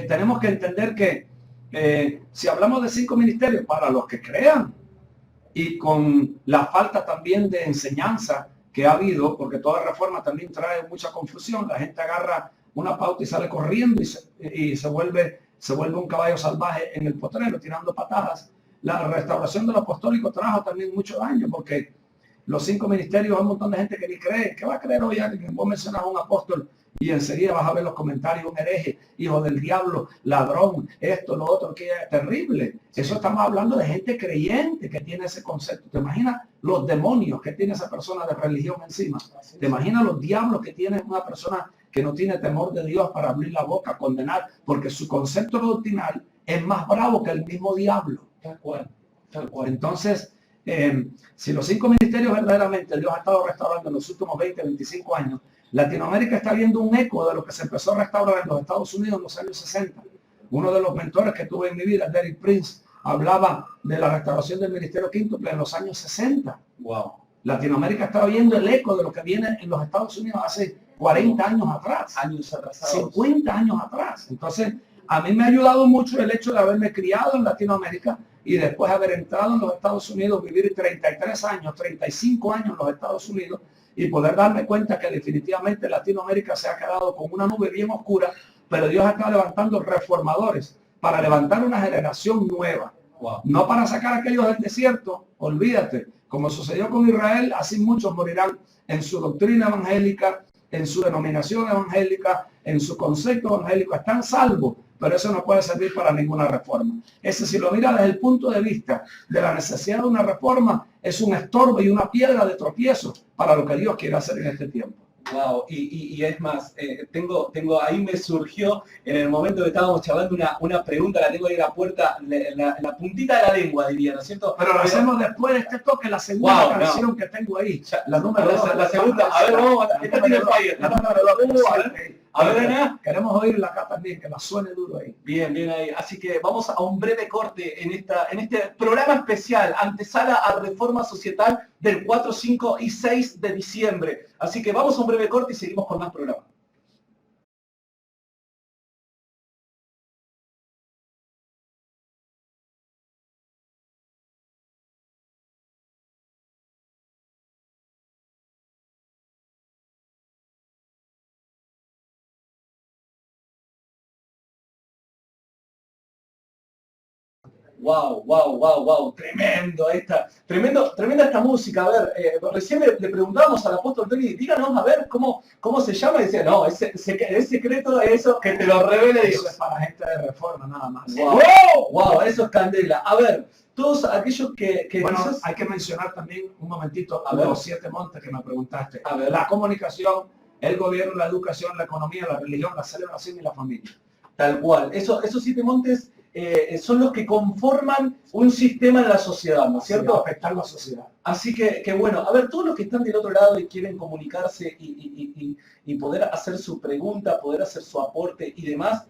C: tenemos que entender que si hablamos de 5 ministerios, para los que crean, y con la falta también de enseñanza que ha habido, porque toda reforma también trae mucha confusión, la gente agarra una pauta y sale corriendo y se vuelve un caballo salvaje en el potrero, tirando patadas. La restauración del apostólico trajo también mucho daño, porque los 5 ministerios, hay un montón de gente que ni cree. ¿Qué va a creer hoy alguien? Vos mencionas a un apóstol y enseguida vas a ver los comentarios: un hereje, hijo del diablo, ladrón, esto, lo otro, que es terrible. Eso estamos hablando de gente creyente que tiene ese concepto. ¿Te imaginas los demonios que tiene esa persona de religión encima? ¿Te imaginas los diablos que tiene una persona que no tiene temor de Dios para abrir la boca, condenar? Porque su concepto doctrinal es más bravo que el mismo diablo.
A: Tal cual, tal cual.
C: Entonces, si los 5 ministerios verdaderamente Dios ha estado restaurando en los últimos 20, 25 años, Latinoamérica está viendo un eco de lo que se empezó a restaurar en los Estados Unidos en los años 60. Uno de los mentores que tuve en mi vida, Derek Prince, hablaba de la restauración del ministerio quíntuple en los años 60.
A: Wow.
C: Latinoamérica está viendo el eco de lo que viene en los Estados Unidos hace 40 años atrás.
A: Años atrasados.
C: 50 años atrás. Entonces, a mí me ha ayudado mucho el hecho de haberme criado en Latinoamérica y después haber entrado en los Estados Unidos, vivir 33 años, 35 años en los Estados Unidos y poder darme cuenta que definitivamente Latinoamérica se ha quedado con una nube bien oscura, pero Dios está levantando reformadores para levantar una generación nueva.
A: Wow.
C: No para sacar a aquellos del desierto, olvídate, como sucedió con Israel, así muchos morirán en su doctrina evangélica, en su denominación evangélica, en su concepto evangélico, están salvos, pero eso no puede servir para ninguna reforma. Ese, si lo mira desde el punto de vista de la necesidad de una reforma, es un estorbo y una piedra de tropiezo para lo que Dios quiere hacer en este tiempo.
A: Wow, y es más, tengo, ahí me surgió, en el momento que estábamos charlando, una pregunta, la tengo ahí en la puerta, la puntita de la lengua, diría, ¿no es cierto?
C: Pero lo hacemos después de este toque, la segunda canción que tengo ahí.
A: Ya,
C: La número 2.
A: la segunda, a ver, vamos, esta tiene fire.
C: La número 2.
A: A ver, Ana.
C: Queremos oírla acá también, que la suene duro ahí.
A: Bien, bien ahí. Así que vamos a un breve corte en este programa especial, antesala a Reforma Societal del 4, 5 y 6 de diciembre. Así que vamos a un breve corte y seguimos con más programa. Wow, tremenda esta música. A ver, recién le preguntábamos al apóstol Tony, díganos a ver cómo se llama, y decía, no, es secreto de eso, que te lo revele Dios.
C: Eso es para gente de reforma nada más.
A: Wow, eso es candela. A ver, todos aquellos que
C: bueno,
A: quizás...
C: hay que mencionar también un momentito a
A: ver.
C: los 7 montes que me preguntaste.
A: A ver.
C: La comunicación, el gobierno, la educación, la economía, la religión, la celebración y la familia.
A: Tal cual. Esos 7 montes son los que conforman un sistema en la sociedad, ¿no es cierto?
C: Afectar la sociedad.
A: Así que bueno, a ver, todos los que están del otro lado y quieren comunicarse y poder hacer su pregunta, poder hacer su aporte y demás,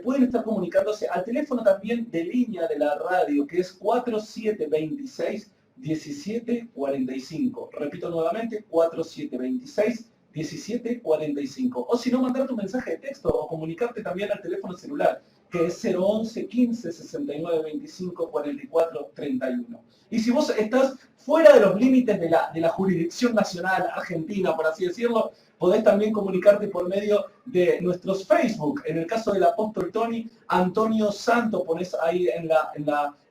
A: pueden estar comunicándose al teléfono también de línea de la radio, que es 4726-1745. Repito nuevamente, 4726-1745. O si no, mandar tu mensaje de texto o comunicarte también al teléfono celular, que es 011 15 69 25 44 31. Y si vos estás fuera de los límites de la jurisdicción nacional argentina, por así decirlo, podés también comunicarte por medio de nuestros Facebook. En el caso del apóstol Tony, Antonio Santos, pones ahí en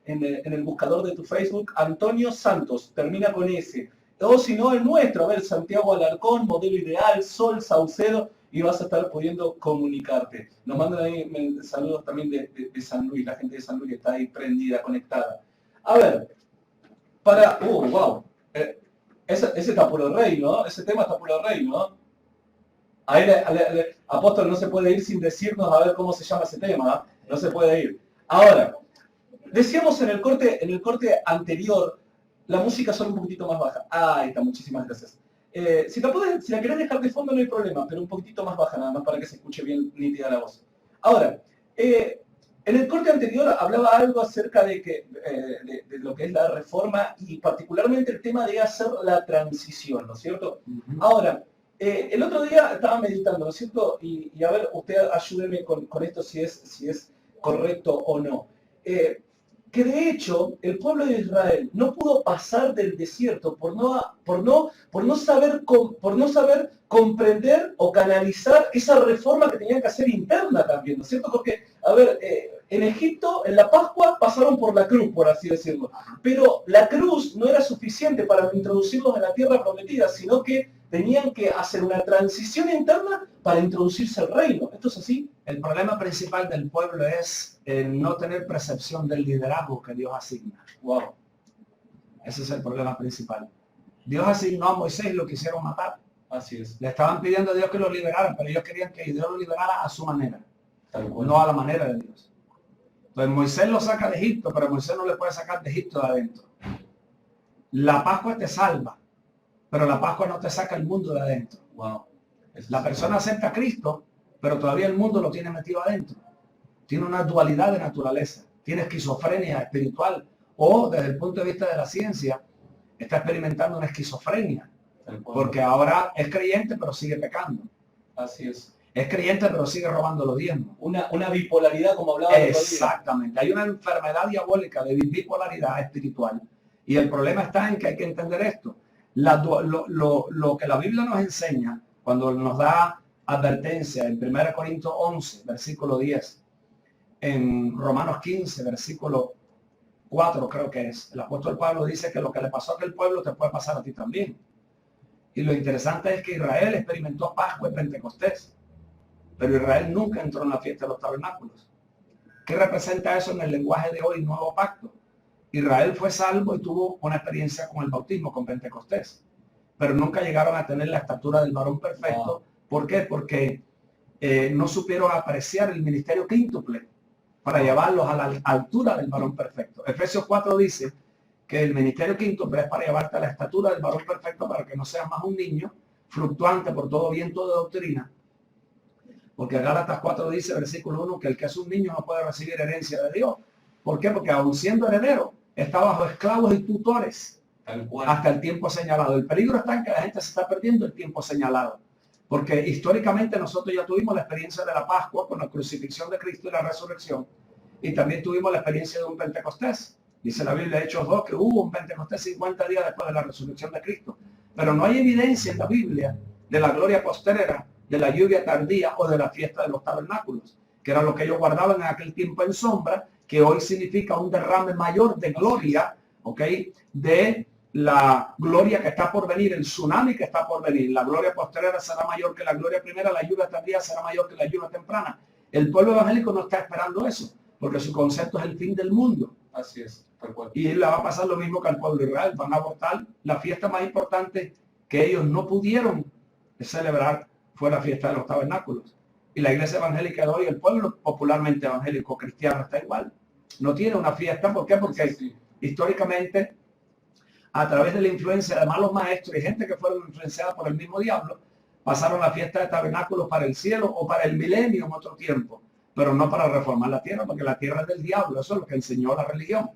A: el buscador de tu Facebook, Antonio Santos, termina con S. O si no, el nuestro, a ver, Santiago Alarcón, Modelo Ideal, Sol Saucedo, y vas a estar pudiendo comunicarte. Nos mandan ahí saludos también de San Luis, la gente de San Luis está ahí prendida, conectada. A ver, wow, ese está por el rey, ¿no? Ese tema está por el rey, ¿no? Ahí Apóstol no se puede ir sin decirnos a ver cómo se llama ese tema, ¿eh? No se puede ir. Ahora, decíamos en el corte anterior, la música son un poquitito más baja. Ahí está, muchísimas gracias. Si la querés dejar de fondo no hay problema, pero un poquitito más baja nada más para que se escuche bien nítida la voz. Ahora, en el corte anterior hablaba algo acerca de lo que es la reforma y particularmente el tema de hacer la transición, ¿no es cierto? Ahora, El otro día estaba meditando, ¿no es cierto? Y a ver, usted ayúdeme con esto si es correcto o no. Que de hecho el pueblo de Israel no pudo pasar del desierto por no saber comprender o canalizar esa reforma que tenían que hacer interna también, ¿no es cierto? Porque, a ver, en Egipto, en la Pascua, pasaron por la cruz, por así decirlo. Pero la cruz no era suficiente para introducirlos en la tierra prometida, sino que tenían que hacer una transición interna para introducirse al reino. ¿Esto es así?
C: El problema principal del pueblo es el no tener percepción del liderazgo que Dios asigna.
A: Wow.
C: Ese es el problema principal. Dios asignó a Moisés y lo quisieron matar.
A: Así es.
C: Le estaban pidiendo a Dios que lo liberaran, pero ellos querían que Dios lo liberara a su manera,
A: Tal cual.
C: no a la manera de Dios. Entonces Moisés lo saca de Egipto, pero Moisés no le puede sacar de Egipto de adentro. La Pascua te salva, pero la Pascua no te saca el mundo de adentro.
A: Wow.
C: La persona acepta a Cristo, pero todavía el mundo lo tiene metido adentro. Tiene una dualidad de naturaleza, tiene esquizofrenia espiritual, o desde el punto de vista de la ciencia, está experimentando una esquizofrenia, porque ahora es creyente pero sigue pecando.
A: Así es.
C: Es creyente pero sigue robando los diezmos.
A: Una bipolaridad, como hablaba el otro día.
C: Exactamente. Hay una enfermedad diabólica de bipolaridad espiritual. Y el problema está en que hay que entender esto. Lo que la Biblia nos enseña, cuando nos da advertencia en 1 Corintios 11, versículo 10, en Romanos 15, versículo 4 creo que es, el apóstol Pablo dice que lo que le pasó a aquel pueblo te puede pasar a ti también. Y lo interesante es que Israel experimentó Pascua y Pentecostés, pero Israel nunca entró en la fiesta de los tabernáculos. ¿Qué representa eso en el lenguaje de hoy, nuevo pacto? Israel fue salvo y tuvo una experiencia con el bautismo, con Pentecostés, pero nunca llegaron a tener la estatura del varón perfecto. ¿Por qué? Porque no supieron apreciar el ministerio quíntuple para llevarlos a la altura del varón perfecto. Efesios 4 dice que el ministerio quíntuple es para llevarte a la estatura del varón perfecto, para que no seas más un niño fluctuante por todo viento de doctrina. Porque Gálatas 4 dice, versículo 1, que el que es un niño no puede recibir herencia de Dios. ¿Por qué? Porque aun siendo heredero, está bajo esclavos y tutores hasta el tiempo señalado. El peligro está en que la gente se está perdiendo el tiempo señalado. Porque históricamente nosotros ya tuvimos la experiencia de la Pascua con la crucifixión de Cristo y la resurrección. Y también tuvimos la experiencia de un Pentecostés. Dice la Biblia, Hechos 2, que hubo un Pentecostés 50 días después de la resurrección de Cristo. Pero no hay evidencia en la Biblia de la gloria postrera, de la lluvia tardía o de la fiesta de los tabernáculos, que era lo que ellos guardaban en aquel tiempo en sombra, que hoy significa un derrame mayor de gloria, ¿ok? De la gloria que está por venir, el tsunami que está por venir. La gloria postrera será mayor que la gloria primera, la lluvia tardía será mayor que la lluvia temprana. El pueblo evangélico no está esperando eso, porque su concepto es el fin del mundo.
A: Así es, tal cual.
C: Y le va a pasar lo mismo que al pueblo de Israel. Van a abortar la fiesta más importante que ellos no pudieron celebrar, fue la fiesta de los tabernáculos. Y la iglesia evangélica de hoy, el pueblo popularmente evangélico cristiano, está igual. No tiene una fiesta. ¿Por qué? Porque históricamente, a través de la influencia de malos maestros y gente que fueron influenciadas por el mismo diablo, pasaron la fiesta de tabernáculos para el cielo o para el milenio en otro tiempo, pero no para reformar la tierra, porque la tierra es del diablo. Eso es lo que enseñó la religión.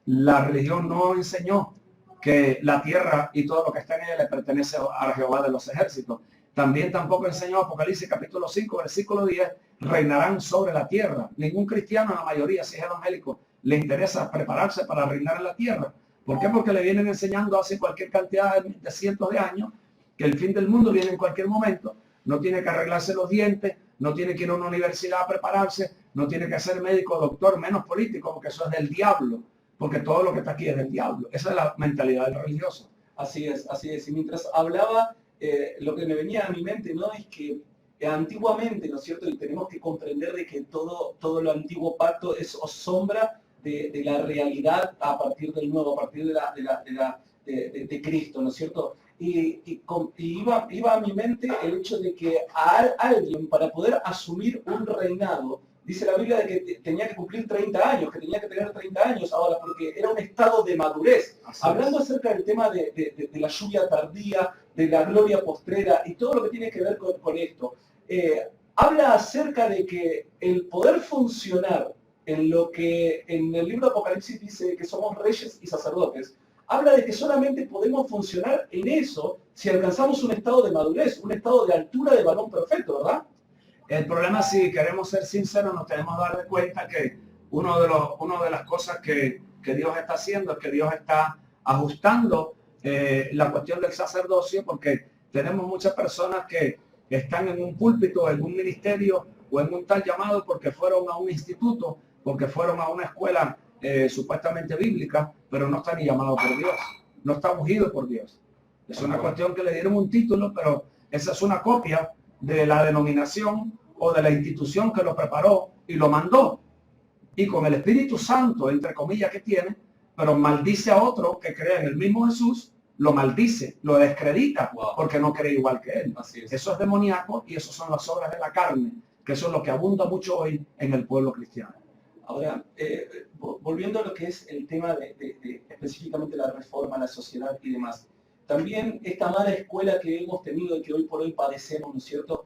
C: La religión no enseñó que la tierra y todo lo que está en ella le pertenece a Jehová de los ejércitos. También tampoco enseñó Apocalipsis capítulo 5, versículo 10, reinarán sobre la tierra. Ningún cristiano, la mayoría, si es evangélico, le interesa prepararse para reinar en la tierra. ¿Por qué? Porque le vienen enseñando hace cualquier cantidad de cientos de años que el fin del mundo viene en cualquier momento. No tiene que arreglarse los dientes, no tiene que ir a una universidad a prepararse, no tiene que ser médico, doctor, menos político, porque eso es del diablo. Porque todo lo que está aquí es del diablo. Esa es la mentalidad del religioso.
A: Así es, así es. Y mientras hablaba, lo que me venía a mi mente, ¿no? Es que antiguamente, ¿no es cierto? Y tenemos que comprender de que todo lo antiguo pacto es sombra de la realidad a partir del nuevo, a partir de Cristo, ¿no es cierto? Y iba a mi mente el hecho de que a alguien, para poder asumir un reinado, dice la Biblia de que tenía que cumplir 30 años, que tenía que tener 30 años ahora, porque era un estado de madurez. Hablando acerca del tema de la lluvia tardía, de la gloria postrera y todo lo que tiene que ver con esto, habla acerca de que el poder funcionar en lo que en el libro de Apocalipsis dice que somos reyes y sacerdotes, habla de que solamente podemos funcionar en eso si alcanzamos un estado de madurez, un estado de altura de varón perfecto, ¿verdad?
C: El problema, si queremos ser sinceros, nos tenemos que dar cuenta que una de las cosas que Dios está haciendo es que Dios está ajustando la cuestión del sacerdocio, porque tenemos muchas personas que están en un púlpito, en un ministerio o en un tal llamado porque fueron a un instituto, porque fueron a una escuela supuestamente bíblica, pero no están ni llamados por Dios, no están ungidos por Dios. Es una cuestión que le dieron un título, pero esa es una copia de la denominación o de la institución que lo preparó y lo mandó. Y con el Espíritu Santo, entre comillas, que tiene, pero maldice a otro que cree en el mismo Jesús, lo maldice, lo descredita, porque no cree igual que él.
A: Así es.
C: Eso es demoníaco y eso son las obras de la carne, que eso es lo que abunda mucho hoy en el pueblo cristiano.
A: Ahora, volviendo a lo que es el tema de específicamente la reforma, la sociedad y demás, también esta mala escuela que hemos tenido y que hoy por hoy padecemos, ¿no es cierto?,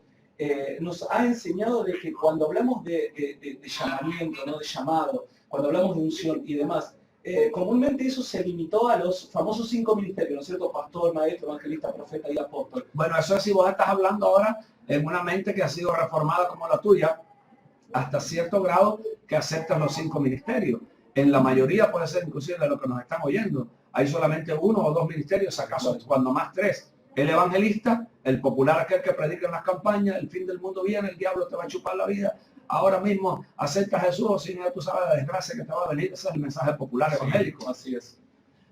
A: nos ha enseñado de que cuando hablamos de llamamiento, ¿no?, de llamado, cuando hablamos de unción y demás, comúnmente eso se limitó a los famosos 5 ministerios, ¿no es cierto?, pastor, maestro, evangelista, profeta y apóstol.
C: Bueno, eso es si vos estás hablando ahora en una mente que ha sido reformada como la tuya, hasta cierto grado que aceptan los 5 ministerios. En la mayoría puede ser inclusive de lo que nos están oyendo. Hay solamente 1 o 2 ministerios, acaso cuando más 3. El evangelista, el popular, aquel que predica en las campañas, el fin del mundo viene, el diablo te va a chupar la vida. Ahora mismo acepta a Jesús, o si no, tú sabes la desgracia que te va a venir. Ese es el mensaje popular evangélico.
A: Así es.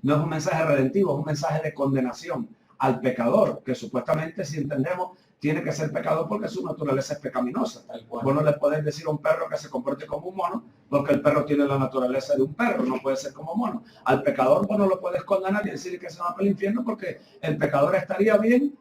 C: No es un mensaje redentivo, es un mensaje de condenación al pecador, que supuestamente, si entendemos, tiene que ser pecador porque su naturaleza es pecaminosa.
A: Tal cual.
C: Vos no le podés decir a un perro que se comporte como un mono, porque el perro tiene la naturaleza de un perro, no puede ser como mono. Al pecador vos no lo puedes condenar y decir que se va para el infierno, porque el pecador estaría bien,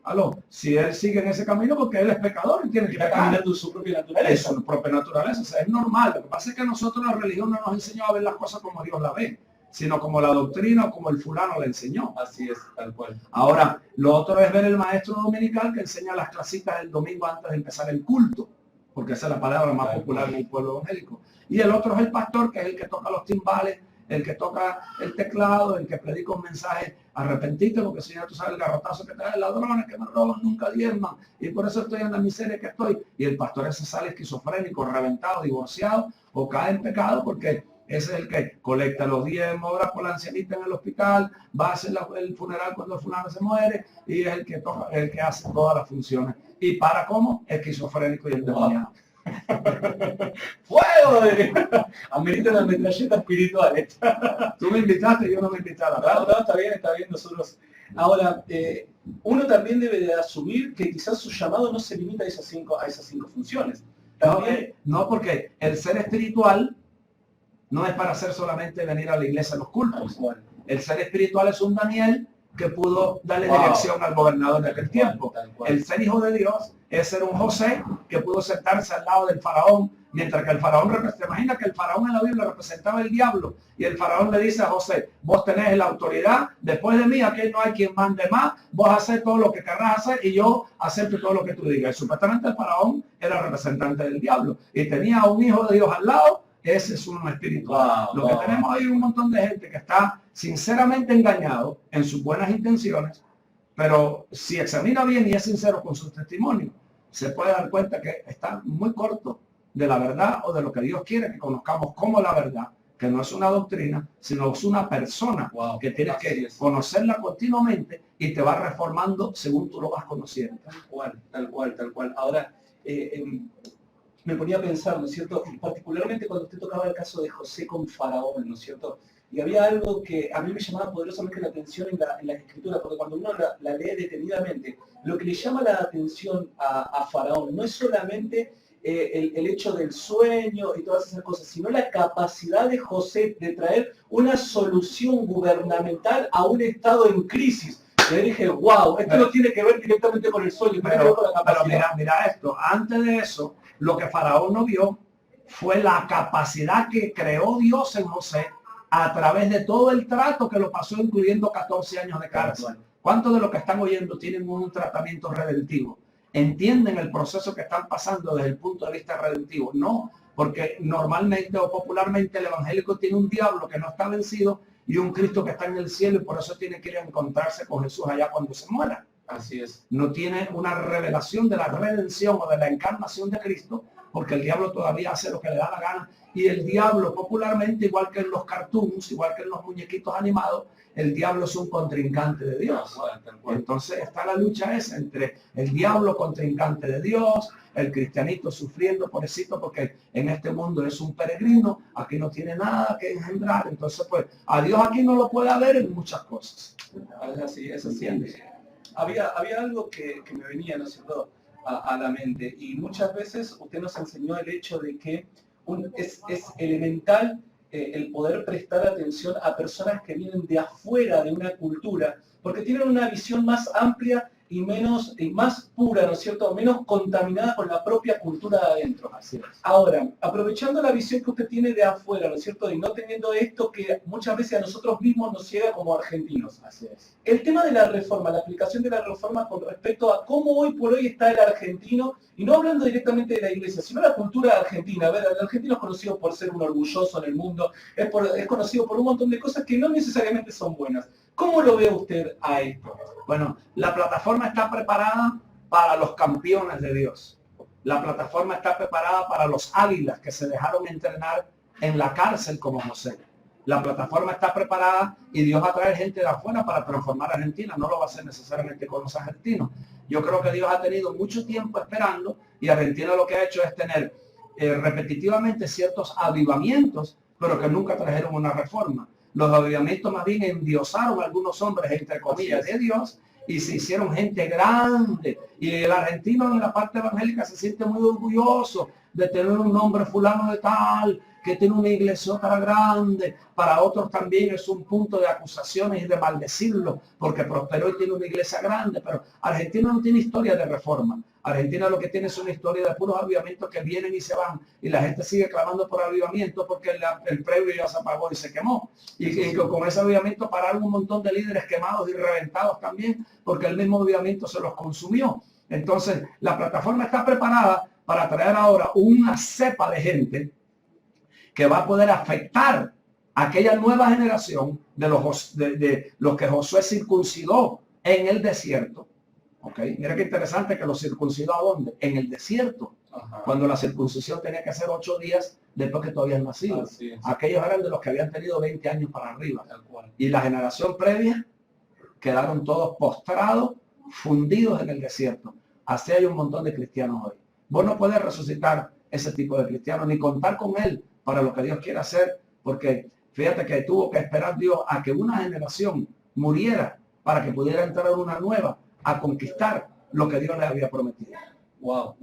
C: si él sigue en ese camino, porque él es pecador y tiene que
A: está caminando su propia naturaleza.
C: Es su propia naturaleza, o sea, es normal. Lo que pasa es que a nosotros la religión no nos enseñó a ver las cosas como Dios la ve, sino como la doctrina o como el fulano le enseñó.
A: Así es, tal cual.
C: Ahora, lo otro es ver el maestro dominical que enseña las clasitas del domingo antes de empezar el culto, porque esa es la palabra más popular en el pueblo evangélico. Y el otro es el pastor, que es el que toca los timbales, el que toca el teclado, el que predica un mensaje: arrepentite, porque si ya tú sabes el garrotazo que te da, ladrones que me roban nunca diezman, y por eso estoy en la miseria que estoy. Y el pastor ese sale esquizofrénico, reventado, divorciado, o cae en pecado, porque ese es el que colecta los diezmos, obra por la ancianita en el hospital, va a hacer el funeral cuando el fulano se muere, y es el que toca, el que hace todas las funciones. Y para como esquizofrénico y endemoniado.
A: ¡Fuego! Amerita la metralleta espiritual.
C: Tú me invitaste, yo no me invitaba.
A: No, está bien nosotros. Ahora, uno también debe de asumir que quizás su llamado no se limita a esas cinco funciones. También,
C: No, porque el ser espiritual no es para hacer solamente venir a la iglesia a los cultos. El ser espiritual es un Daniel que pudo darle dirección al gobernador de aquel tiempo. El ser hijo de Dios es ser un José que pudo sentarse al lado del faraón, mientras que el faraón, te imaginas que el faraón en la Biblia representaba el diablo, y el faraón le dice a José: vos tenés la autoridad, después de mí aquí no hay quien mande más, vos haces todo lo que querrás hacer y yo acepto todo lo que tú digas. Y supuestamente el faraón era representante del diablo y tenía a un hijo de Dios al lado. Ese es un espíritu. Lo que tenemos ahí es un montón de gente que está sinceramente engañado en sus buenas intenciones, pero si examina bien y es sincero con su testimonio, se puede dar cuenta que está muy corto de la verdad o de lo que Dios quiere que conozcamos como la verdad, que no es una doctrina, sino es una persona que tienes que conocerla continuamente y te va reformando según tú lo vas conociendo.
A: Tal cual. Ahora, me ponía a pensar, ¿no es cierto?, particularmente cuando usted tocaba el caso de José con Faraón, ¿no es cierto?, y había algo que a mí me llamaba poderosamente la atención en la escritura, porque cuando uno la lee detenidamente, lo que le llama la atención a Faraón no es solamente el hecho del sueño y todas esas cosas, sino la capacidad de José de traer una solución gubernamental a un estado en crisis. Le dije, wow, esto no tiene que ver directamente con el sueño, pero
C: mira esto, antes de eso, lo que Faraón no vio fue la capacidad que creó Dios en José a través de todo el trato que lo pasó, incluyendo 14 años de cárcel. ¿Cuántos de los que están oyendo tienen un tratamiento redentivo? ¿Entienden el proceso que están pasando desde el punto de vista redentivo? No, porque normalmente o popularmente el evangélico tiene un diablo que no está vencido y un Cristo que está en el cielo y por eso tiene que ir a encontrarse con Jesús allá cuando se muera.
A: Así es.
C: No tiene una revelación de la redención o de la encarnación de Cristo, porque el diablo todavía hace lo que le da la gana. Y el diablo popularmente, igual que en los cartoons, igual que en los muñequitos animados, el diablo es un contrincante de Dios. Entonces está la lucha esa entre el diablo contrincante de Dios, el cristianito sufriendo, pobrecito, porque en este mundo es un peregrino, aquí no tiene nada que engendrar. Entonces, pues, a Dios aquí no lo puede haber en muchas cosas.
A: Es así. Había algo que me venía, ¿no es cierto?, a la mente, y muchas veces usted nos enseñó el hecho de que es elemental el poder prestar atención a personas que vienen de afuera de una cultura, porque tienen una visión más amplia y más pura, ¿no es cierto?, menos contaminada con la propia cultura de adentro.
C: Así es.
A: Ahora, aprovechando la visión que usted tiene de afuera, ¿no es cierto?, y no teniendo esto que muchas veces a nosotros mismos nos llega como argentinos.
C: Así es.
A: El tema de la reforma, la aplicación de la reforma con respecto a cómo hoy por hoy está el argentino, y no hablando directamente de la iglesia, sino la cultura argentina. A ver, el argentino es conocido por ser un orgulloso en el mundo, es conocido por un montón de cosas que no necesariamente son buenas. ¿Cómo lo ve usted a esto?
C: Bueno, la plataforma está preparada para los campeones de Dios. La plataforma está preparada para los águilas que se dejaron entrenar en la cárcel como José. La plataforma está preparada y Dios va a traer gente de afuera para transformar a Argentina. No lo va a hacer necesariamente con los argentinos. Yo creo que Dios ha tenido mucho tiempo esperando y Argentina lo que ha hecho es tener repetitivamente ciertos avivamientos, pero que nunca trajeron una reforma. Los avivamientos más bien endiosaron a algunos hombres, entre comillas, de Dios, y se hicieron gente grande. Y el argentino en la parte evangélica se siente muy orgulloso de tener un nombre fulano de tal, que tiene una iglesota grande. Para otros también es un punto de acusaciones y de maldecirlo, porque prosperó y tiene una iglesia grande. Pero Argentina no tiene historia de reforma. Argentina lo que tiene es una historia de puros avivamientos que vienen y se van, y la gente sigue clamando por avivamiento porque el previo ya se apagó y se quemó, y con ese avivamiento pararon un montón de líderes quemados y reventados también, porque el mismo avivamiento se los consumió. Entonces la plataforma está preparada para traer ahora una cepa de gente que va a poder afectar a aquella nueva generación de los que Josué circuncidó en el desierto. Okay. Mira qué interesante que los circuncidó ¿a dónde? En el desierto. Ajá. Cuando la circuncisión tenía que ser 8 días después que tú habías nacido. Aquellos eran de los que habían tenido 20 años para arriba. Y la generación previa quedaron todos postrados, fundidos en el desierto. Así hay un montón de cristianos hoy. Vos no puedes resucitar ese tipo de cristianos ni contar con él para lo que Dios quiere hacer, porque fíjate que tuvo que esperar Dios a que una generación muriera para que pudiera entrar una nueva a conquistar lo que Dios le había prometido.
A: Wow.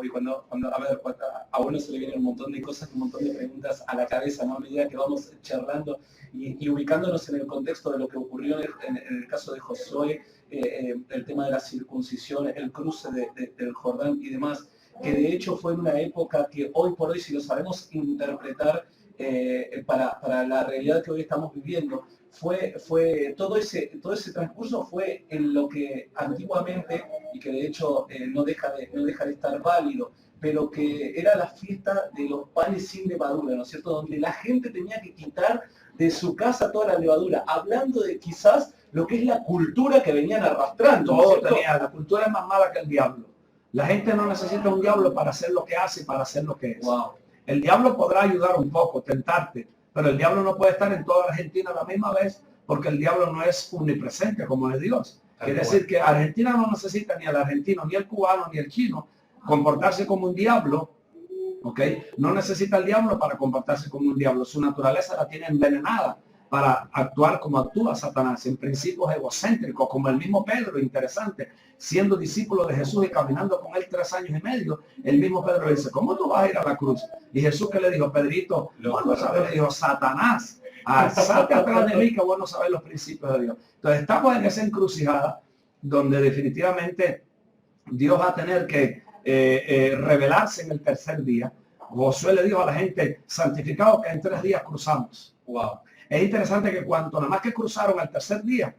A: Y cuando a uno se le vienen un montón de cosas, un montón de preguntas a la cabeza, ¿no? A medida que vamos charlando y ubicándonos en el contexto de lo que ocurrió en el caso de Josué, el tema de la circuncisión, el cruce del Jordán y demás, que de hecho fue en una época que hoy por hoy, si lo sabemos interpretar para la realidad que hoy estamos viviendo, fue todo ese transcurso fue en lo que antiguamente, y que de hecho no deja de estar válido, pero que era la fiesta de los panes sin levadura, ¿no es cierto? Donde la gente tenía que quitar de su casa toda la levadura, hablando de quizás lo que es la cultura que venían arrastrando.
C: Todo tenía, la cultura es más mala que el diablo. La gente no necesita un diablo para hacer lo que hace y para hacer lo que es.
A: Wow.
C: El diablo podrá ayudar un poco, tentarte, pero el diablo no puede estar en toda Argentina a la misma vez, porque el diablo no es omnipresente como es Dios. Quiere decir que Argentina no necesita ni al argentino, ni el cubano, ni el chino comportarse como un diablo, ¿ok? No necesita el diablo para comportarse como un diablo. Su naturaleza la tiene envenenada para actuar como actúa Satanás, en principios egocéntricos, como el mismo Pedro, interesante, siendo discípulo de Jesús y caminando con él 3 años y medio, el mismo Pedro le dice, ¿cómo tú vas a ir a la cruz? Y Jesús que le dijo, Pedrito, vos no sabes, le dijo, Satanás, salte atrás de mí que vos no sabes los principios de Dios. Entonces estamos en esa encrucijada donde definitivamente Dios va a tener que revelarse en el tercer día. Josué le dijo a la gente, santificado que en 3 días cruzamos.
A: Wow.
C: Es interesante que cuando nada más que cruzaron al tercer día,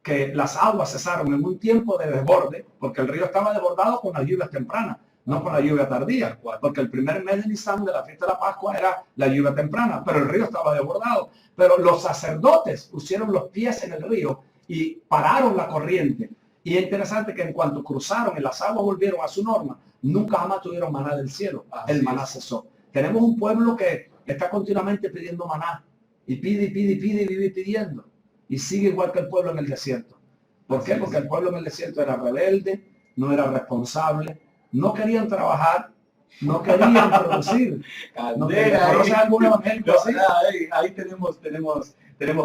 C: que las aguas cesaron en un tiempo de desborde, porque el río estaba desbordado con las lluvias tempranas, no por la lluvia tardía, porque el primer mes de Nisan de la fiesta de la Pascua era la lluvia temprana, pero el río estaba desbordado. Pero los sacerdotes pusieron los pies en el río y pararon la corriente. Y es interesante que en cuanto cruzaron y las aguas volvieron a su norma, nunca jamás tuvieron maná del cielo. El maná cesó. Tenemos un pueblo que está continuamente pidiendo maná. Y pide, y pide, y pide, y vive pidiendo. Y sigue igual que el pueblo en el desierto. ¿Por qué? Porque el pueblo en el desierto era rebelde, no era responsable, no querían trabajar, no querían producir.
A: No ¿Conoces
C: algún ejemplo así?
A: Ahí tenemos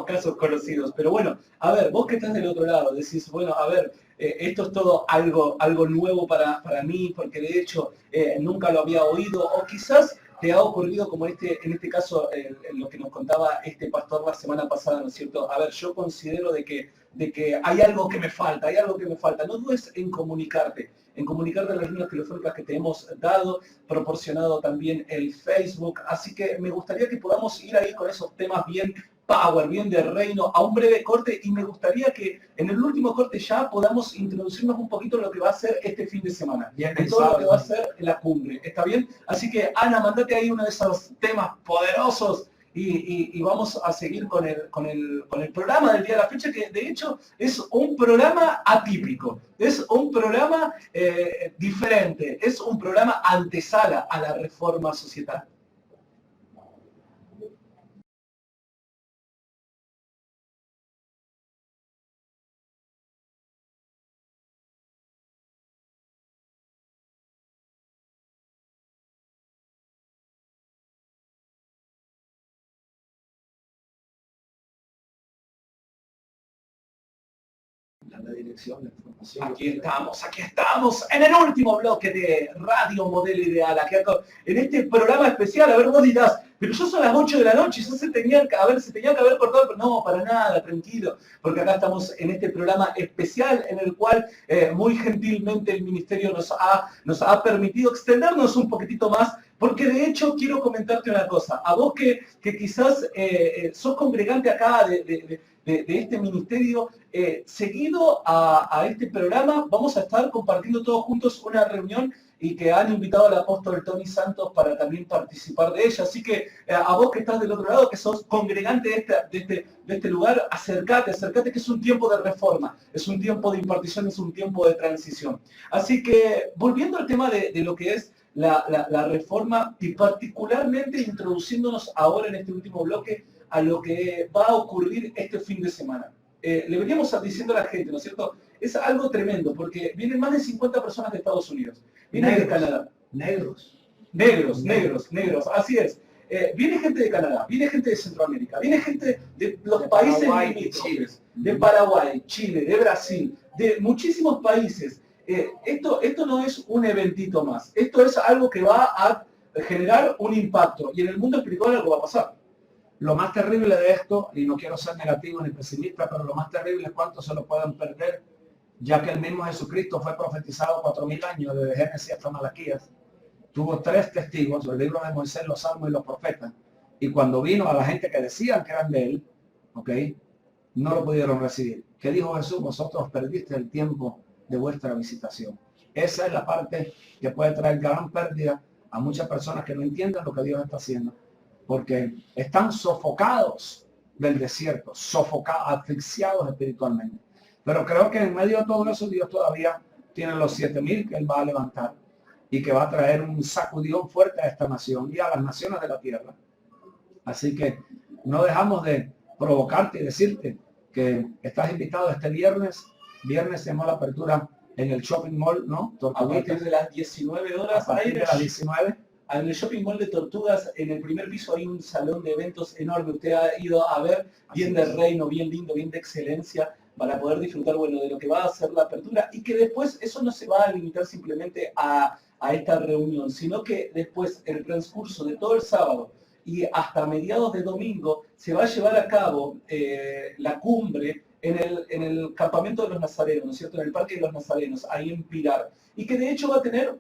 A: casos conocidos. Pero bueno, a ver, vos que estás del otro lado, decís, bueno, a ver, esto es todo algo nuevo para mí, porque de hecho nunca lo había oído, o quizás te ha ocurrido como en este caso, lo que nos contaba este pastor la semana pasada, ¿no es cierto? A ver, yo considero de que hay algo que me falta, No dudes en comunicarte a las líneas telefónicas que te hemos dado, proporcionado también el Facebook, así que me gustaría que podamos ir ahí con esos temas bien power, bien de reino, a un breve corte, y me gustaría que en el último corte ya podamos introducirnos un poquito en lo que va a ser este fin de semana, en todo lo que va a ser la cumbre, ¿está bien? Así que Ana, mandate ahí uno de esos temas poderosos y vamos a seguir con el programa del día de la fecha, que de hecho es un programa atípico, es un programa diferente, es un programa antesala a la reforma societal. La dirección, la información. Aquí estamos, en el último bloque de Radio Modelo Ideal, en este programa especial. A ver, vos dirás, pero ya son las 8 de la noche, ya se tenía que haber cortado, pero no, para nada, tranquilo, porque acá estamos en este programa especial en el cual muy gentilmente el Ministerio nos ha permitido extendernos un poquitito más, porque de hecho quiero comentarte una cosa, a vos que quizás sos congregante acá de este ministerio, seguido a este programa, vamos a estar compartiendo todos juntos una reunión y que han invitado al apóstol Tony Santos para también participar de ella. Así que a vos que estás del otro lado, que sos congregante de este lugar, acércate, que es un tiempo de reforma, es un tiempo de impartición, es un tiempo de transición. Así que, volviendo al tema de lo que es la reforma, y particularmente introduciéndonos ahora en este último bloque a lo que va a ocurrir este fin de semana. Le veníamos diciendo a la gente, ¿no es cierto? Es algo tremendo, porque vienen más de 50 personas de Estados Unidos, vienen de Canadá. Negros, así es. Viene gente de Canadá, viene gente de Centroamérica, viene gente de los países limítrofes, de Paraguay, Chile, de Brasil, de muchísimos países. Esto no es un eventito más, esto es algo que va a generar un impacto, y en el mundo espiritual algo va a pasar. Lo más terrible de esto, y no quiero ser negativo ni pesimista, pero lo más terrible es cuánto se lo pueden perder, ya que el mismo Jesucristo fue profetizado 4000 años, desde Génesis hasta Malaquías. Tuvo 3 testigos, el libro de Moisés, los salmos y los profetas. Y cuando vino a la gente que decían que eran de él, ¿ok?, no lo pudieron recibir. ¿Qué dijo Jesús? Vosotros perdiste el tiempo de vuestra visitación. Esa es la parte que puede traer gran pérdida a muchas personas que no entienden lo que Dios está haciendo, porque están sofocados del desierto, sofocados, asfixiados espiritualmente. Pero creo que en medio de todo eso Dios todavía tiene los 7000 que Él va a levantar y que va a traer un sacudidón fuerte a esta nación y a las naciones de la tierra. Así que no dejamos de provocarte y decirte que estás invitado este viernes. Viernes tenemos la apertura en el Shopping Mall, ¿no? A partir de las 19 horas.
C: A partir de las 19.
A: En el Shopping Mall de Tortugas, en el primer piso hay un salón de eventos enorme. Usted ha ido a ver, bien de reino, bien lindo, bien de excelencia, para poder disfrutar, bueno, de lo que va a ser la apertura, y que después eso no se va a limitar simplemente a esta reunión, sino que después el transcurso de todo el sábado y hasta mediados de domingo se va a llevar a cabo la cumbre en el campamento de los nazarenos, ¿no es cierto? En el Parque de los Nazarenos, ahí en Pilar. Y que de hecho va a tener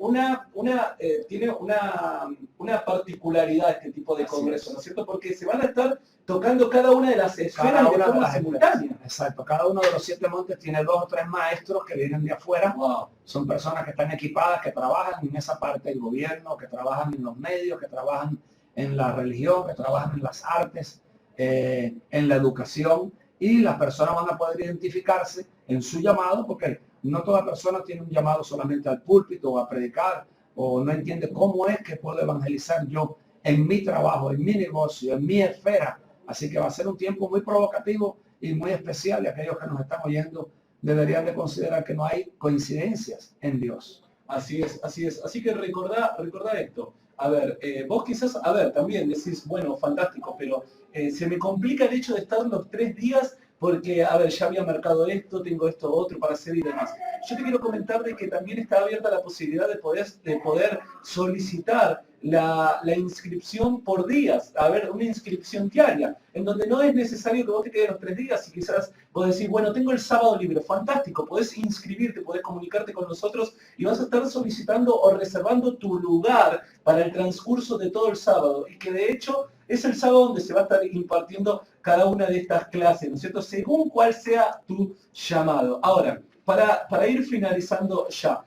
A: tiene una particularidad este tipo de congreso, ¿no es cierto? Porque se van a estar tocando cada una de las esferas de forma simultánea.
C: Exacto, cada uno de los 7 montes tiene 2 o 3 maestros que vienen de afuera.
A: Wow.
C: Son personas que están equipadas, que trabajan en esa parte del gobierno, que trabajan en los medios, que trabajan en la religión, que trabajan en las artes, en la educación, y las personas van a poder identificarse en su llamado, porque no toda persona tiene un llamado solamente al púlpito o a predicar, o no entiende cómo es que puedo evangelizar yo en mi trabajo, en mi negocio, en mi esfera. Así que va a ser un tiempo muy provocativo y muy especial, y aquellos que nos están oyendo deberían de considerar que no hay coincidencias en Dios.
A: Así es, así es. Así que recordá esto. A ver, vos quizás, a ver, también decís, bueno, fantástico, pero se me complica el hecho de estar los 3 días porque, a ver, ya había marcado esto, tengo esto otro para hacer y demás. Yo te quiero comentar de que también está abierta la posibilidad de poder solicitar la inscripción por días, a ver, una inscripción diaria, en donde no es necesario que vos te quedes los 3 días y quizás vos decís, bueno, tengo el sábado libre, fantástico, podés inscribirte, podés comunicarte con nosotros y vas a estar solicitando o reservando tu lugar para el transcurso de todo el sábado, y que de hecho es el sábado donde se va a estar impartiendo cada una de estas clases, ¿no es cierto? Según cuál sea tu llamado. Ahora, para ir finalizando ya,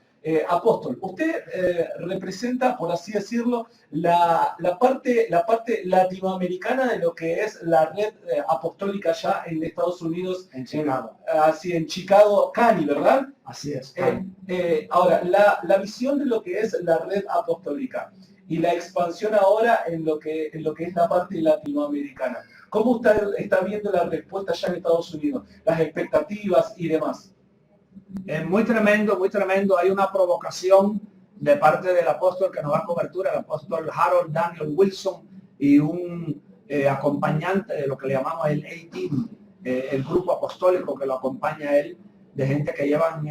A: Apóstol, usted representa, por así decirlo, la parte latinoamericana de lo que es la red apostólica ya en Estados Unidos,
C: En Chicago.
A: En Chicago, Cani, ¿verdad?
C: Así es.
A: Ahora, la visión de lo que es la red apostólica y la expansión ahora en lo que es la parte latinoamericana. ¿Cómo usted está viendo la respuesta ya en Estados Unidos? Las expectativas y demás.
C: Es muy tremendo, muy tremendo. Hay una provocación de parte del apóstol que nos da cobertura, el apóstol Harold Daniel Wilson, y un acompañante de lo que le llamamos el A-Team, el grupo apostólico que lo acompaña a él, de gente que llevan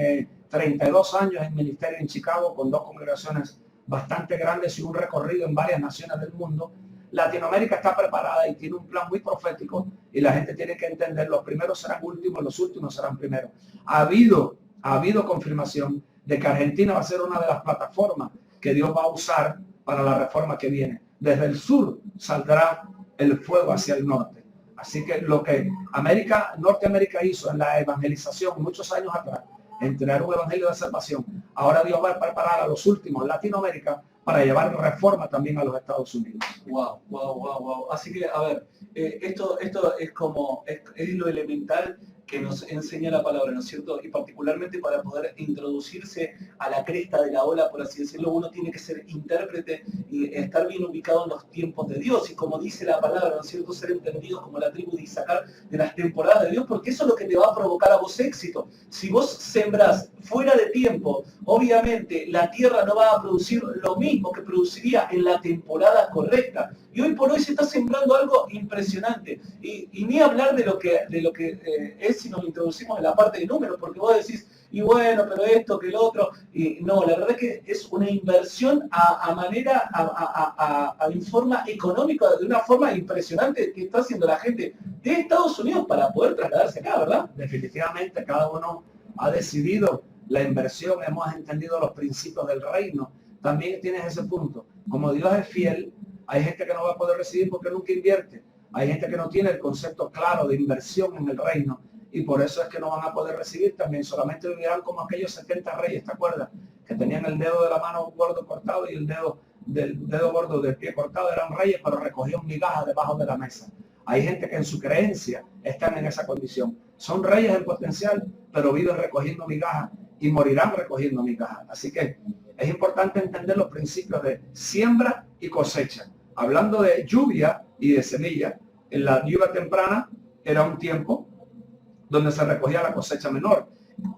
C: 32 años en ministerio en Chicago, con 2 congregaciones bastante grandes y un recorrido en varias naciones del mundo. Latinoamérica está preparada y tiene un plan muy profético, y la gente tiene que entender, los primeros serán últimos, los últimos serán primeros. Ha habido confirmación de que Argentina va a ser una de las plataformas que Dios va a usar para la reforma que viene. Desde el sur saldrá el fuego hacia el norte. Así que lo que Norteamérica hizo en la evangelización muchos años atrás, entregar un evangelio de salvación, ahora Dios va a preparar a los últimos, Latinoamérica, para llevar reforma también a los Estados Unidos.
A: Wow, wow, wow, wow. Así que, a ver, esto es como, es lo elemental que nos enseña la palabra, ¿no es cierto? Y particularmente para poder introducirse a la cresta de la ola, por así decirlo, uno tiene que ser intérprete y estar bien ubicado en los tiempos de Dios. Y como dice la palabra, ¿no es cierto? Ser entendidos como la tribu de Isaacar de las temporadas de Dios, porque eso es lo que te va a provocar a vos éxito. Si vos sembrás fuera de tiempo, obviamente la tierra no va a producir lo mismo que produciría en la temporada correcta. Y hoy por hoy se está sembrando algo impresionante. Y ni hablar de lo que es si nos introducimos en la parte de números, porque vos decís, y bueno, pero esto, que el otro. Y no, la verdad es que es una inversión en forma económica, de una forma impresionante que está haciendo la gente de Estados Unidos para poder trasladarse acá, ¿verdad?
C: Definitivamente cada uno ha decidido la inversión, hemos entendido los principios del reino. También tienes ese punto. Como Dios es fiel, hay gente que no va a poder recibir porque nunca invierte. Hay gente que no tiene el concepto claro de inversión en el reino, y por eso es que no van a poder recibir también. Solamente vivirán como aquellos 70 reyes, ¿te acuerdas? Que tenían el dedo de la mano gordo cortado y el dedo gordo del pie cortado. Eran reyes, pero recogían migajas debajo de la mesa. Hay gente que en su creencia están en esa condición. Son reyes en potencial, pero viven recogiendo migajas y morirán recogiendo migajas. Así que es importante entender los principios de siembra y cosecha. Hablando de lluvia y de semilla, en la lluvia temprana era un tiempo donde se recogía la cosecha menor,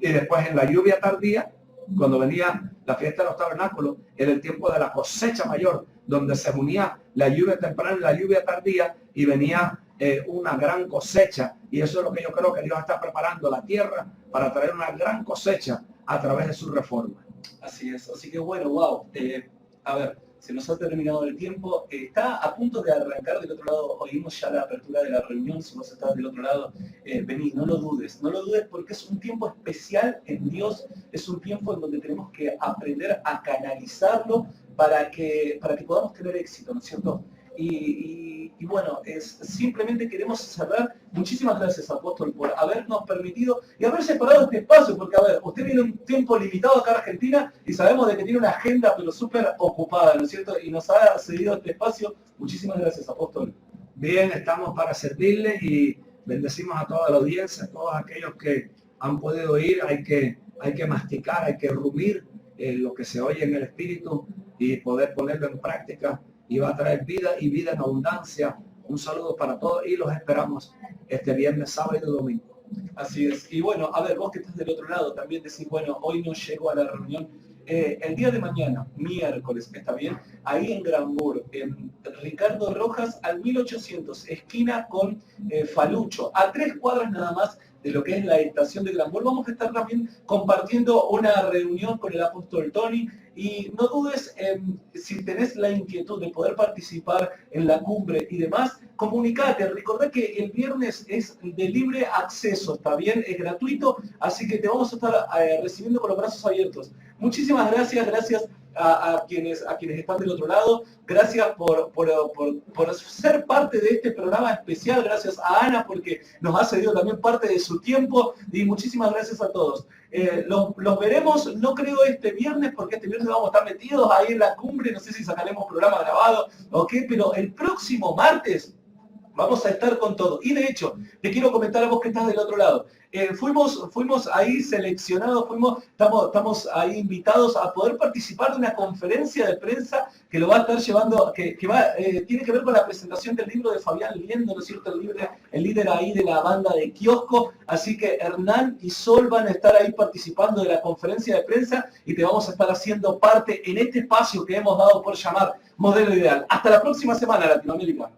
C: y después en la lluvia tardía, cuando venía la fiesta de los tabernáculos, era el tiempo de la cosecha mayor, donde se unía la lluvia temprana y la lluvia tardía, y venía una gran cosecha. Y eso es lo que yo creo que Dios está preparando la tierra para traer una gran cosecha a través de su reforma.
A: Así es, así que bueno, wow. A ver, se nos ha terminado el tiempo. Está a punto de arrancar del otro lado. Oímos ya la apertura de la reunión. Si vos estás del otro lado, vení, no lo dudes porque es un tiempo especial en Dios. Es un tiempo en donde tenemos que aprender a canalizarlo para que podamos tener éxito, ¿no es cierto? Y bueno, simplemente queremos cerrar. Muchísimas gracias, apóstol, por habernos permitido y haber separado este espacio, porque, a ver, usted viene un tiempo limitado acá a Argentina y sabemos de que tiene una agenda, pero súper ocupada, ¿no es cierto? Y nos ha cedido este espacio. Muchísimas gracias, apóstol.
C: Bien, estamos para servirle y bendecimos a toda la audiencia, a todos aquellos que han podido ir. Hay que masticar, hay que rumir lo que se oye en el Espíritu y poder ponerlo en práctica, y va a traer vida y vida en abundancia. Un saludo para todos y los esperamos este viernes, sábado y domingo.
A: Así es. Y bueno, a ver, vos que estás del otro lado, también decís, bueno, hoy no llego a la reunión. El día de mañana, miércoles, ¿está bien? Ahí en Granburg, en Ricardo Rojas, al 1800, esquina con Falucho, a 3 cuadras nada más de lo que es la estación de Granburg. Vamos a estar también compartiendo una reunión con el apóstol Tony. Y no dudes, si tenés la inquietud de poder participar en la cumbre y demás, comunicate. Recordá que el viernes es de libre acceso, ¿está bien? Es gratuito, así que te vamos a estar recibiendo con los brazos abiertos. Muchísimas gracias a quienes están del otro lado. Gracias por ser parte de este programa especial. Gracias a Ana porque nos ha cedido también parte de su tiempo. Y muchísimas gracias a todos. Los veremos, no creo este viernes, porque este viernes vamos a estar metidos ahí en la cumbre. No sé si sacaremos programa grabado o qué, pero el próximo martes vamos a estar con todo. Y de hecho, te quiero comentar a vos que estás del otro lado. Fuimos ahí seleccionados, estamos ahí invitados a poder participar de una conferencia de prensa que lo va a estar llevando, tiene que ver con la presentación del libro de Fabián Liendo, ¿no es cierto? El líder ahí de la banda de Kiosco. Así que Hernán y Sol van a estar ahí participando de la conferencia de prensa y te vamos a estar haciendo parte en este espacio que hemos dado por llamar Modelo Ideal. Hasta la próxima semana, Latinoamérica.